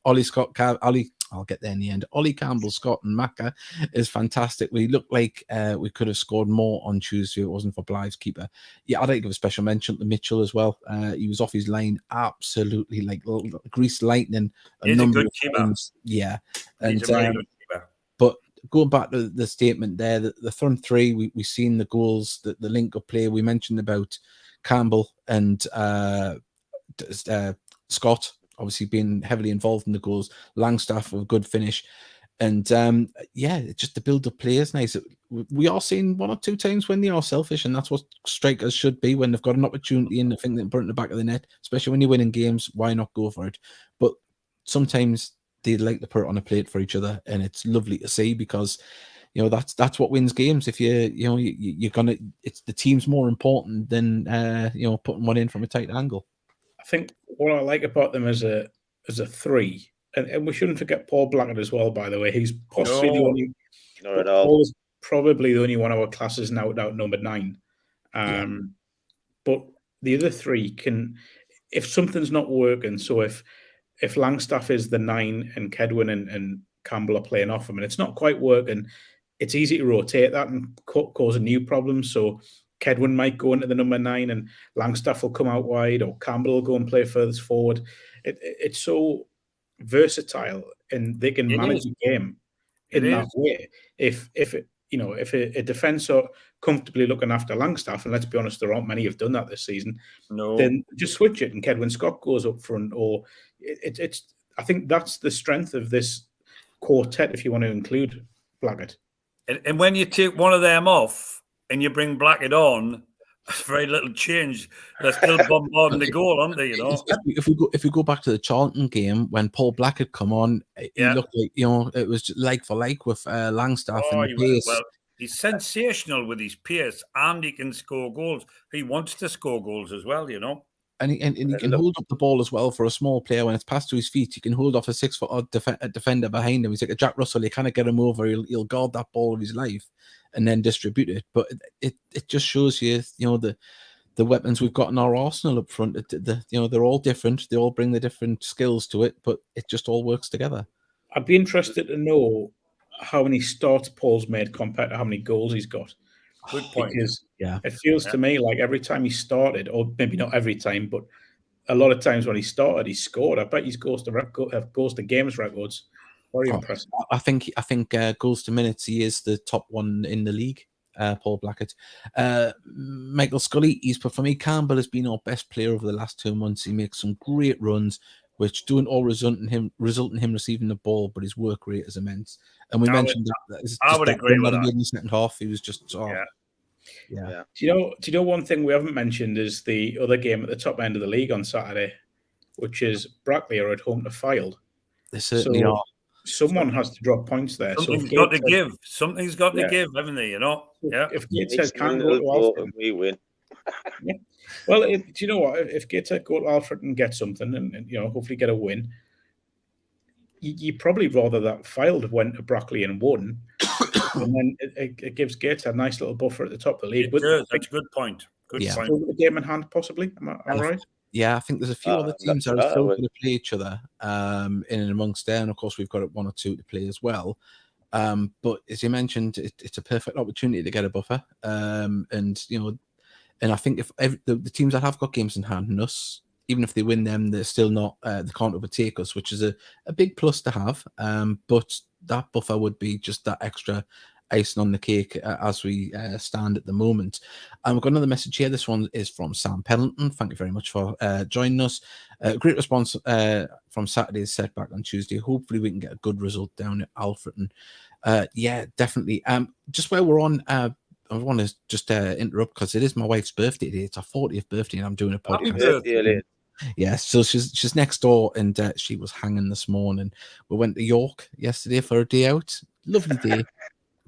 Ollie, Scott, Ollie, I'll get there in the end. Ollie, Campbell, Scott and Macca is fantastic. We looked like we could have scored more on Tuesday if it wasn't for Blythe's keeper. Yeah, I'd like to give a special mention to Mitchell as well. He was off his line absolutely like greased lightning a He's number a good of keeper. times. Yeah. And He's a very good keeper. but going back to the statement there, the front three, we've seen the goals, the link-up play. We mentioned about Campbell and Scott, obviously being heavily involved in the goals. Langstaff with a good finish. And just the build-up play is nice. We are seeing 1 or 2 times when they are selfish, and that's what strikers should be when they've got an opportunity and they think they can put it in the back of the net, especially when you're winning games. Why not go for it? But sometimes they like to put it on a plate for each other, and it's lovely to see, because that's what wins games. If you're gonna, it's the team's more important than putting one in from a tight angle. I think what I like about them as a three, and we shouldn't forget Paul Blackett as well, by the way. He's possibly the only. Not at all. Paul's probably the only one of our classes now out number 9. But the other three can, if something's not working, so if Langstaff is the 9 and Kedwin and Campbell are playing off him and it's not quite working, it's easy to rotate that and cause a new problem. So Kedwin might go into the number 9 and Langstaff will come out wide, or Campbell will go and play furthest forward. It's so versatile, and they can manage the game in that way. If a defence are comfortably looking after Langstaff, and let's be honest, there aren't many who've done that this season. No, then just switch it, and Kedwin Scott goes up front. Or it's. I think that's the strength of this quartet, if you want to include Blackett. And when you take one of them off and you bring Blackett on, very little change. They're still bombarding the goal, aren't they? If we go back to the Charlton game, when Paul Blackett come on, he looked like it was like for like with Langstaff and pace. Well, he's sensational with his pace, and he can score goals. He wants to score goals as well, And he can hold up the ball as well for a small player. When it's passed to his feet, he can hold off a 6-foot defender behind him. He's like a Jack Russell. You kind of get him over. He'll guard that ball of his life and then distribute it. But it just shows you, the weapons we've got in our arsenal up front. They're all different. They all bring the different skills to it, but it just all works together. I'd be interested to know how many starts Paul's made compared to how many goals he's got. Good point. Because it feels to me like every time he started, or maybe not every time, but a lot of times when he started, he scored. I bet he's goals to games records. Very impressive. I think goals to minutes, he is the top one in the league. Paul Blackett. Michael Scully, for me, Campbell has been our best player over the last 2 months. He makes some great runs, which don't all result in him receiving the ball, but his work rate is immense. And we mentioned that. I would agree with that. In the second half, he was just yeah. Do you know one thing we haven't mentioned is the other game at the top end of the league on Saturday, which is Brackley are at home to Fylde. They certainly are. Someone has to drop points there. Something's got to give. Something's got to give, haven't they? If Gateshead can go to Alfred, we win. Well, do you know what? If Gateshead go to Alfred and get something, and hopefully get a win, you probably rather that Fylde went to Brackley and won, and then it gives Gateshead a nice little buffer at the top of the league. That's a good point. Good point. The game in hand, possibly. Am I right? Yeah, I think there's a few other teams that are still going to play each other in and amongst there. And of course, we've got 1 or 2 to play as well. But as you mentioned, it's a perfect opportunity to get a buffer. And I think if the teams that have got games in hand, and us, even if they win them, they're still not, they can't overtake us, which is a big plus to have. But that buffer would be just that extra icing on the cake as we stand at the moment. And we've got another message here. This one is from Sam Pellington. Thank you very much for joining us. Great response from Saturday's setback on Tuesday. Hopefully we can get a good result down at Alfreton. Yeah, definitely. Just while we're on, I want to just interrupt because it is my wife's birthday today. It's her 40th birthday and I'm doing a podcast. Happy birthday. Yeah, so she's next door and she was hanging this morning. We went to York yesterday for a day out. Lovely day.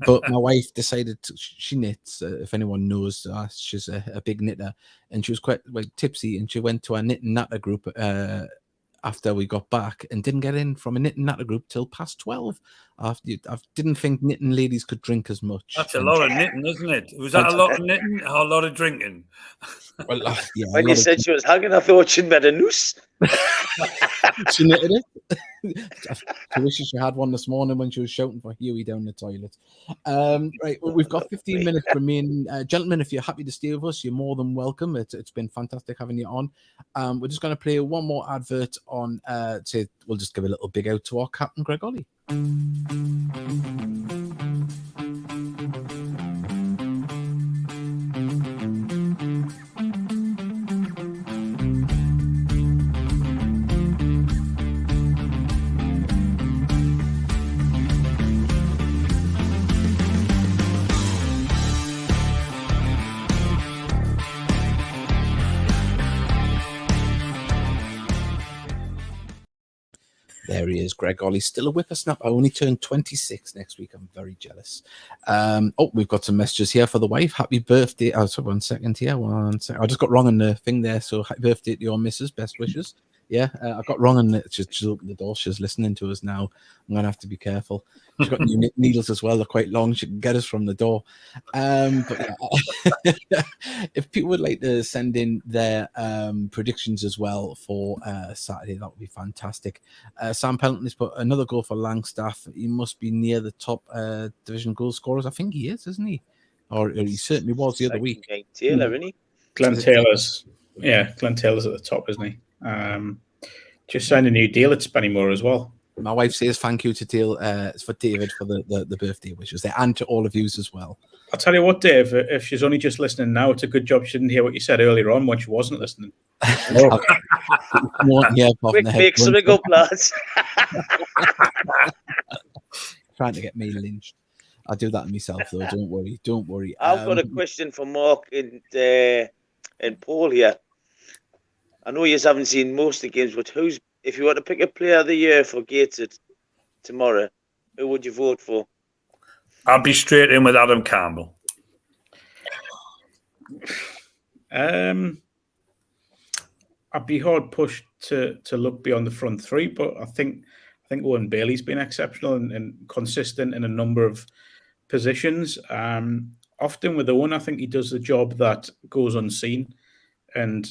But my wife decided she knits. If anyone knows, she's a big knitter, and she was quite tipsy. And she went to our knit and natter group after we got back and didn't get in from a knitting natter group till past 12. I didn't think knitting ladies could drink as much. That's a lot of knitting, isn't it? Was that a lot of knitting or a lot of drinking? Well, yeah, when you said she was hanging, I thought she'd made a noose. She knitted it. I wish she had one this morning when she was shouting for Huey down the toilet. Right, well, we've got 15 minutes remaining. Gentlemen, if you're happy to stay with us, you're more than welcome. It's been fantastic having you on. We're just going to play one more advert on. We'll just give a little big out to our captain, Greg Ollie. There he is, Greg Ollie, still a whippersnapper. I only turned 26 next week. I'm very jealous. We've got some messages here for the wife. Happy birthday. Oh, sorry, 1 second here. 1 second. I just got wrong on the thing there. So happy birthday to your missus. Best wishes. Yeah, I got wrong on it. She's opened the door. She's listening to us now. I'm going to have to be careful. She's got new needles as well. They're quite long. She can get us from the door. But yeah, if people would like to send in their predictions as well for Saturday, that would be fantastic. Sam Pelton has put another goal for Langstaff. He must be near the top division goal scorers. I think he is, isn't he? Or he certainly was the other week. Taylor, isn't he? Glenn Taylor's at the top, isn't he? Just signed a new deal at Spennymoor as well. My wife says thank you to for David for the birthday wishes there, and to all of you as well. I'll tell you what, Dave, if she's only just listening now, it's a good job she didn't hear what you said earlier on when she wasn't listening. Quick, make something up, lads. Trying to get me lynched. I'll do that myself, though. Don't worry. I've got a question for Mark and Paul here. I know you haven't seen most of the games, but if you were to pick a player of the year for Gateshead tomorrow, who would you vote for? I'll be straight in with Adam Campbell. I'd be hard pushed to look beyond the front three, but I think Owen Bailey's been exceptional and consistent in a number of positions. Often with Owen, I think he does the job that goes unseen, and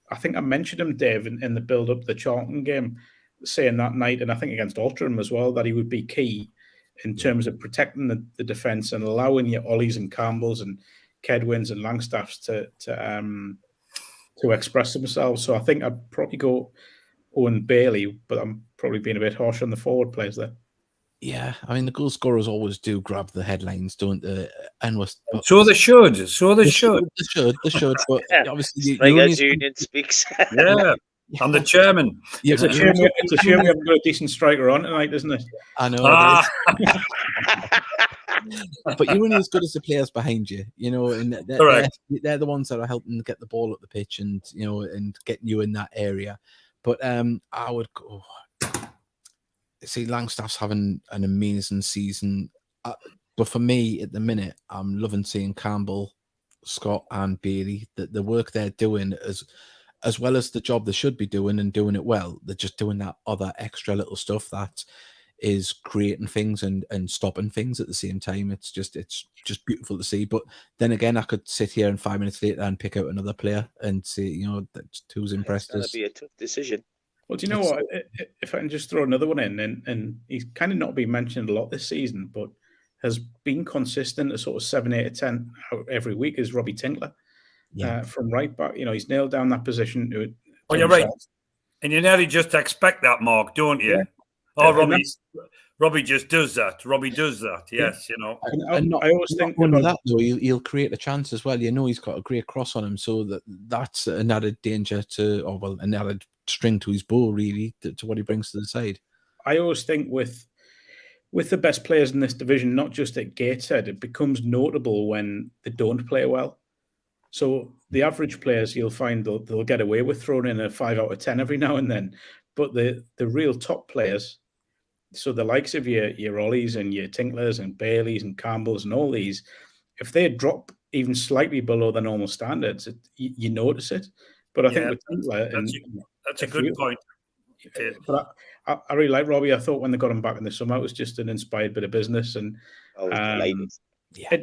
I think I mentioned him, Dave, in the build-up the Charlton game, saying that night, and I think against Altrincham as well, that he would be key in terms of protecting the defence and allowing your Ollies and Campbells and Kedwins and Langstaffs to express themselves. So I think I'd probably go Owen Bailey, but I'm probably being a bit harsh on the forward players there. Yeah, I mean, the goal scorers always do grab the headlines, don't they? So they should. They should. But obviously, Strikers Union speaks. Yeah, I'm the chairman. Yeah, it's a shame we haven't got a decent striker on tonight, isn't it? I know. But you're only as good as the players behind you, and they're the ones that are helping get the ball up the pitch and and getting you in that area. But I would go. See, Langstaff's having an amazing season, but for me at the minute, I'm loving seeing Campbell, Scott, and Bailey. The work they're doing as well as the job they should be doing and doing it well. They're just doing that other extra little stuff that is creating things and stopping things at the same time. It's just beautiful to see. But then again, I could sit here and 5 minutes later and pick out another player and see, who's impressed us. It's going to be a tough decision. Well, do you know what? If I can just throw another one in, and he's kind of not been mentioned a lot this season, but has been consistent at sort of 7, 8, or 10 every week, is Robbie Tingler from right back. He's nailed down that position. You're right. And you nearly just expect that, Mark, don't you? Yeah. Oh, Robbie just does that. Robbie does that. Yes, I always think about that though. He'll create a chance as well. He's got a great cross on him, so that's an added danger an added string to his bow, really, to what he brings to the side. I always think with the best players in this division, not just at Gateshead, it becomes notable when they don't play well. So the average players, you'll find they'll get away with throwing in a 5 out of 10 every now and then, but the real top players. So the likes of your Ollies and your Tinklers and Baileys and Campbells and all these, if they drop even slightly below the normal standards, you notice it. But I think with Tinkler, that's a good point. It is. But I really like Robbie. I thought when they got him back in the summer, it was just an inspired bit of business. And I was delighted.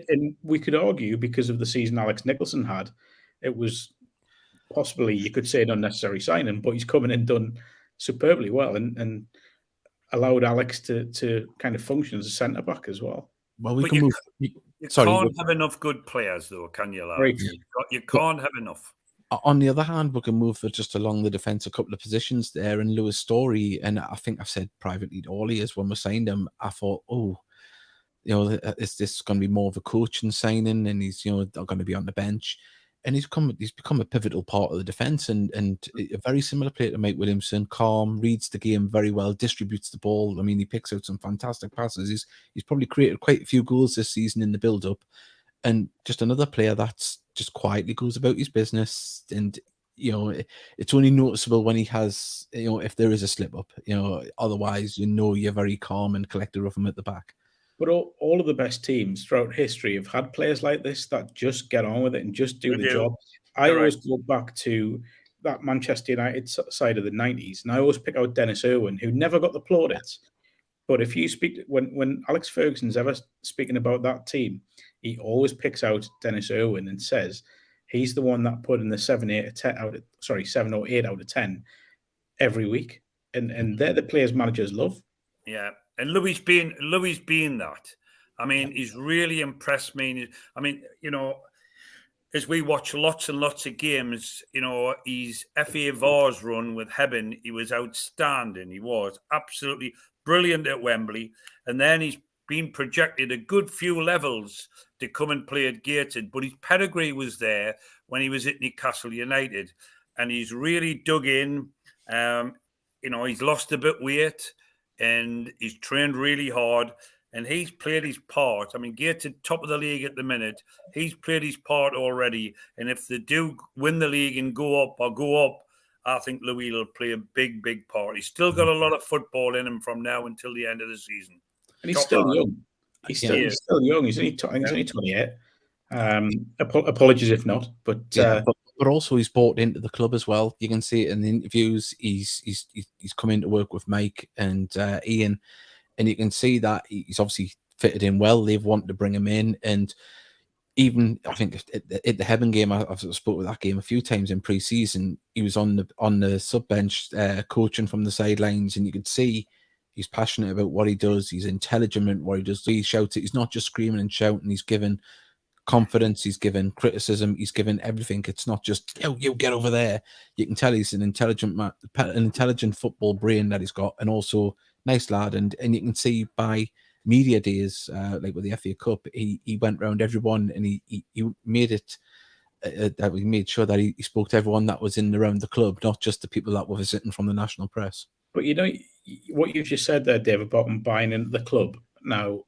and we could argue because of the season Alex Nicholson had, it was possibly, you could say, an unnecessary signing, but he's come in and done superbly well and allowed Alex to kind of function as a centre back as well. Well, we But can move. You Sorry, can't have enough good players, though, can you, lads? Right. You can't have enough. On the other hand, we can move just along the defence a couple of positions there. And Lewis Story, and I think I've said privately to all ears when we signed him, I thought, is this going to be more of a coaching signing, and he's going to be on the bench, and he's become a pivotal part of the defence, and a very similar player to Mike Williamson. Calm, reads the game very well, distributes the ball. I mean, he picks out some fantastic passes. He's probably created quite a few goals this season in the build-up, and just another player that's just quietly goes about his business. And it's only noticeable when he has, if there is a slip up. Otherwise, you're very calm and collected of him at the back. But all of the best teams throughout history have had players like this that just get on with it and just do the job. I always go back to that Manchester United side of the 90s, and I always pick out Dennis Irwin, who never got the plaudits. But if you speak, when Alex Ferguson's ever speaking about that team, he always picks out Dennis Irwin and says he's the one that put in the 7 or 8 out of 10 every week. And they're the players managers love. Yeah. And Louis being that, I mean, he's really impressed me. I mean, as we watch lots and lots of games, his FA Vars run with Hebben, he was outstanding. He was absolutely brilliant at Wembley. And then he's been projected a good few levels to come and play at Gateshead. But his pedigree was there when he was at Newcastle United. And he's really dug in. He's lost a bit weight. And he's trained really hard, and he's played his part. I mean, Gateshead top of the league at the minute. He's played his part already, and if they do win the league and go up, I think Louis will play a big, big part. He's still got a lot of football in him from now until the end of the season. And he's still young. He's still young. He's only 28. Apologies if not, but also he's bought into the club as well. You can see it in the interviews. He's come in to work with Mike and Ian, and you can see that he's obviously fitted in well. They've wanted to bring him in, and even I think at the Hebben game, I've spoke with that game a few times in pre-season. He was on the sub bench coaching from the sidelines, and you could see he's passionate about what he does. He's intelligent at what he does. He shouts it. He's not just screaming and shouting. He's given confidence, he's given criticism, he's given everything. It's not just you get over there. You can tell he's an intelligent man, an intelligent football brain that he's got, and also nice lad. And you can see by media days, like with the FA Cup, he went round everyone, and he made it that we made sure that he spoke to everyone that was in around the club, not just the people that were visiting from the national press. But what you just said there, Dave, about him buying into the club. Now,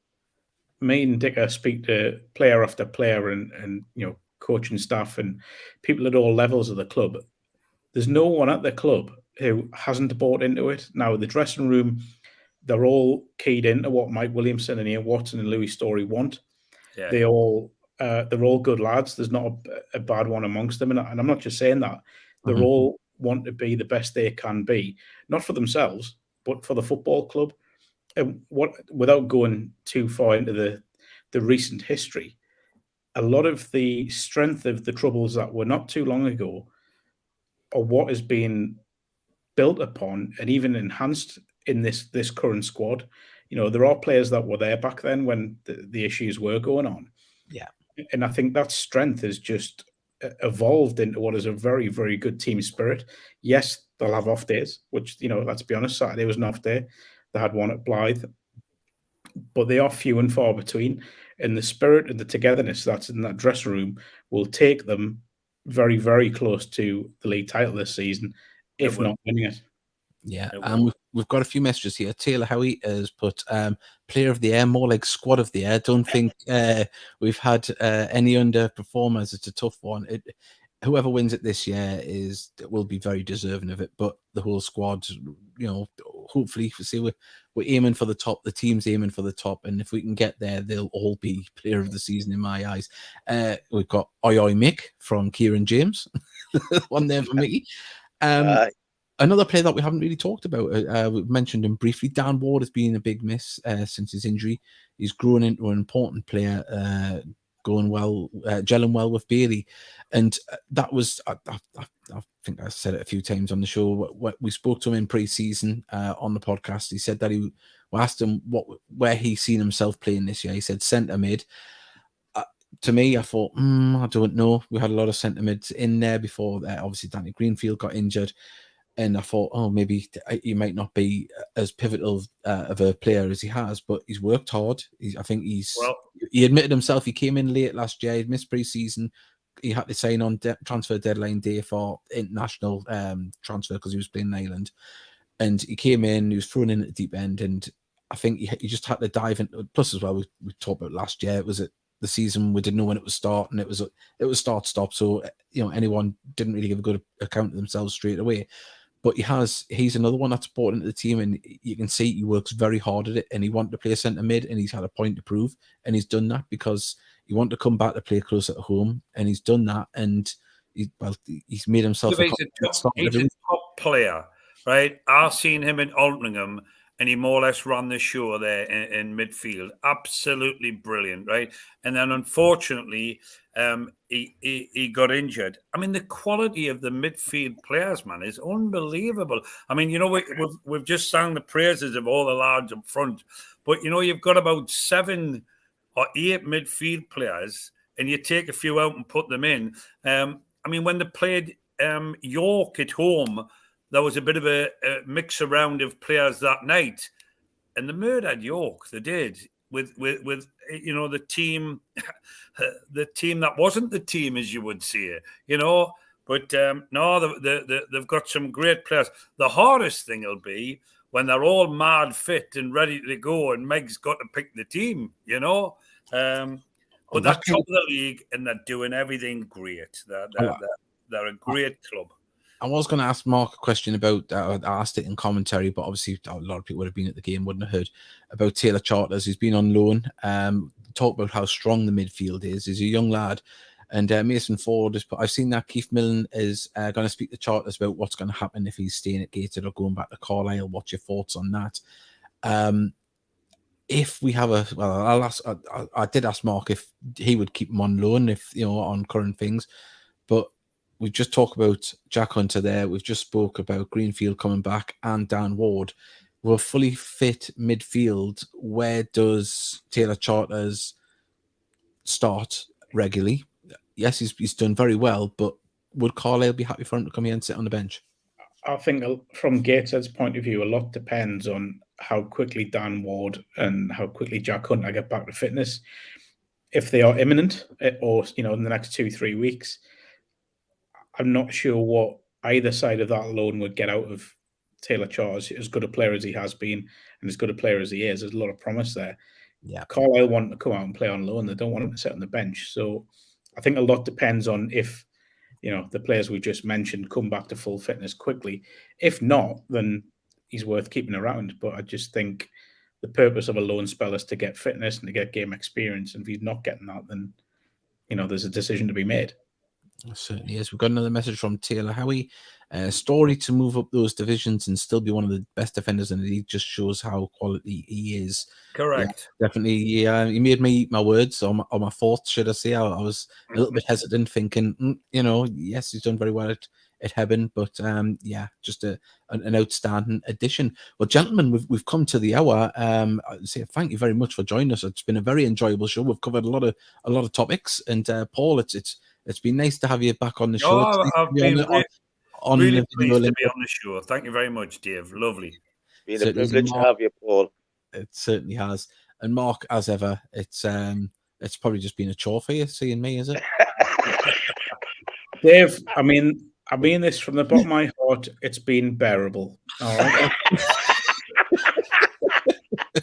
me and Dicker speak to player after player and coaching staff and people at all levels of the club. There's no one at the club who hasn't bought into it. Now, the dressing room, they're all keyed into what Mike Williamson and Ian Watson and Louis Story want. Yeah. They're all good lads. There's not a bad one amongst them. And I'm not just saying that. They're all want to be the best they can be, not for themselves, but for the football club. And without going too far into the recent history, a lot of the strength of the Troubles that were not too long ago are what is being built upon and even enhanced in this current squad. There are players that were there back then when the issues were going on. Yeah. And I think that strength has just evolved into what is a very, very good team spirit. Yes, they'll have off days, which, let's be honest, Saturday was an off day. They had one at Blyth, but they are few and far between. And the spirit and the togetherness that's in that dressing room will take them very, very close to the league title this season, if not winning it. Yeah, and we've got a few messages here. Taylor Howie has put player of the year, more like squad of the year. Don't think we've had any underperformers. It's a tough one. Whoever wins it this year will be very deserving of it. But the whole squad, hopefully, we're aiming for the top. The team's aiming for the top, and if we can get there, they'll all be player of the season in my eyes. We've got Oi Mick from Kieran James, one there for Mickey. Another player that we haven't really talked about, we mentioned him briefly. Dan Ward has been a big miss since his injury. He's grown into an important player, going well, gelling well with Bailey, and that was I think I said it a few times on the show. We spoke to him in pre-season on the podcast. He said that we asked him where he seen himself playing this year. He said centre mid. To me, I thought, I don't know. We had a lot of centre mids in there before. Obviously, Danny Greenfield got injured. And I thought, maybe he might not be as pivotal of a player as he has, but he's worked hard. I think he admitted himself he came in late last year. He missed pre-season. He had to sign on transfer deadline day for international transfer because he was playing in Ireland. And he came in, he was thrown in at the deep end, and I think he just had to dive into. Plus, as well, we talked about last year. It was the season we didn't know when it was starting. It was start stop. So anyone didn't really give a good account of themselves straight away. But he's another one that's brought into the team, and you can see he works very hard at it, and he wanted to play a centre mid, and he's had a point to prove, and he's done that because he wanted to come back to play closer to home, and he's done that, and he's made himself he's a top player, right? I've seen him in Altrincham, and he more or less ran the show there in midfield. Absolutely brilliant, right? And then unfortunately, he got injured. I mean, the quality of the midfield players, man, is unbelievable. I mean, we've just sung the praises of all the lads up front, but you've got about 7 or 8 midfield players, and you take a few out and put them in. I mean, when they played York at home, there was a bit of a mix around of players that night, and they murdered York. They did with the team, the team that wasn't the team, as you would say, But no, they've got some great players. The hardest thing will be when they're all mad fit and ready to go, and Meg's got to pick the team, But they're top of the league, and they're doing everything great. They're a great club. I was going to ask Mark a question about, I asked it in commentary, but obviously a lot of people would have been at the game, wouldn't have heard, about Taylor Charters, who's been on loan. Talk about how strong the midfield is. He's a young lad. And Mason Ford, I've seen that Keith Millen is going to speak to Charters about what's going to happen if he's staying at Gateshead or going back to Carlisle. What's your thoughts on that? If we have I did ask Mark if he would keep him on loan, on current things, but we've just talked about Jack Hunter there. We've just spoke about Greenfield coming back and Dan Ward. We're a fully fit midfield. Where does Taylor Charters start regularly? Yes, he's done very well, but would Carlisle be happy for him to come here and sit on the bench? I think from Gateshead's point of view, a lot depends on how quickly Dan Ward and how quickly Jack Hunter get back to fitness. If they are imminent, or in the next 2-3 weeks, I'm not sure what either side of that loan would get out of Taylor Charters. As good a player as he has been, and as good a player as he is, there's a lot of promise there. Yeah, Carlisle want to come out and play on loan. They don't want him to sit on the bench. So I think a lot depends on if the players we just mentioned come back to full fitness quickly. If not, then he's worth keeping around. But I just think the purpose of a loan spell is to get fitness and to get game experience. And if he's not getting that, then there's a decision to be made. It certainly is. We've got another message from Taylor Howie. Story to move up those divisions and still be one of the best defenders in the league just shows how quality he is. Correct. Yeah, definitely. He made me eat my words or my thoughts, should I say. I was a little bit hesitant, thinking, yes, he's done very well at Hebben, but just an outstanding addition. Well, gentlemen, we've come to the hour. I'd say thank you very much for joining us. It's been a very enjoyable show. We've covered a lot of topics, and Paul, it's been nice to have you back on the show. I've been really pleased to be on the show. Thank you very much, Dave. Lovely. It's been a privilege to have you, Paul. It certainly has. And Mark, as ever, it's probably just been a chore for you seeing me, is it? Dave, I mean this from the bottom of my heart. It's been bearable. All right.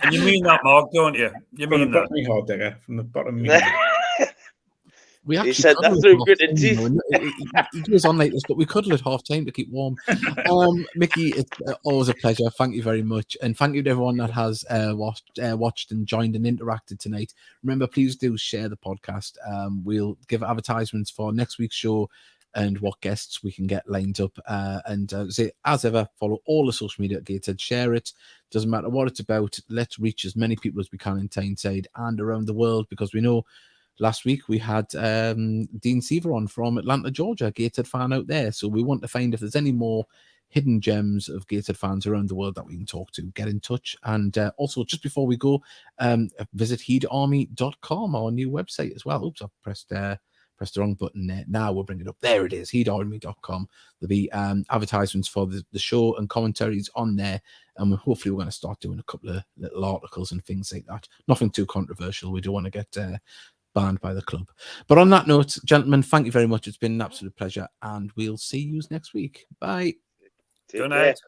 And you mean that, Mark, don't you? You mean that? From the bottom of my heart, Digger. From the bottom of my heart. He said that through gritted teeth. He goes on like this, but we cuddle at half time to keep warm. Mickey, it's always a pleasure. Thank you very much. And thank you to everyone that has watched and joined and interacted tonight. Remember, please do share the podcast. We'll give advertisements for next week's show and what guests we can get lined up. Say, as ever, follow all the social media at Gateshead, share it. Doesn't matter what it's about. Let's reach as many people as we can in Tyneside and around the world, because we know last week we had Dean Seaver on from Atlanta, Georgia, Gateshead fan out there. So we want to find if there's any more hidden gems of Gateshead fans around the world that we can talk to. Get in touch. And also, just before we go, visit heedarmy.com, our new website as well. Oops, I've pressed the wrong button there. Now we'll bring it up. There it is, heedarmy.com. There'll be advertisements for the show and commentaries on there. And hopefully we're going to start doing a couple of little articles and things like that. Nothing too controversial. We don't want to get banned by the club. But on that note, gentlemen, thank you very much. It's been an absolute pleasure. And we'll see you next week. Bye. Take Good care. night.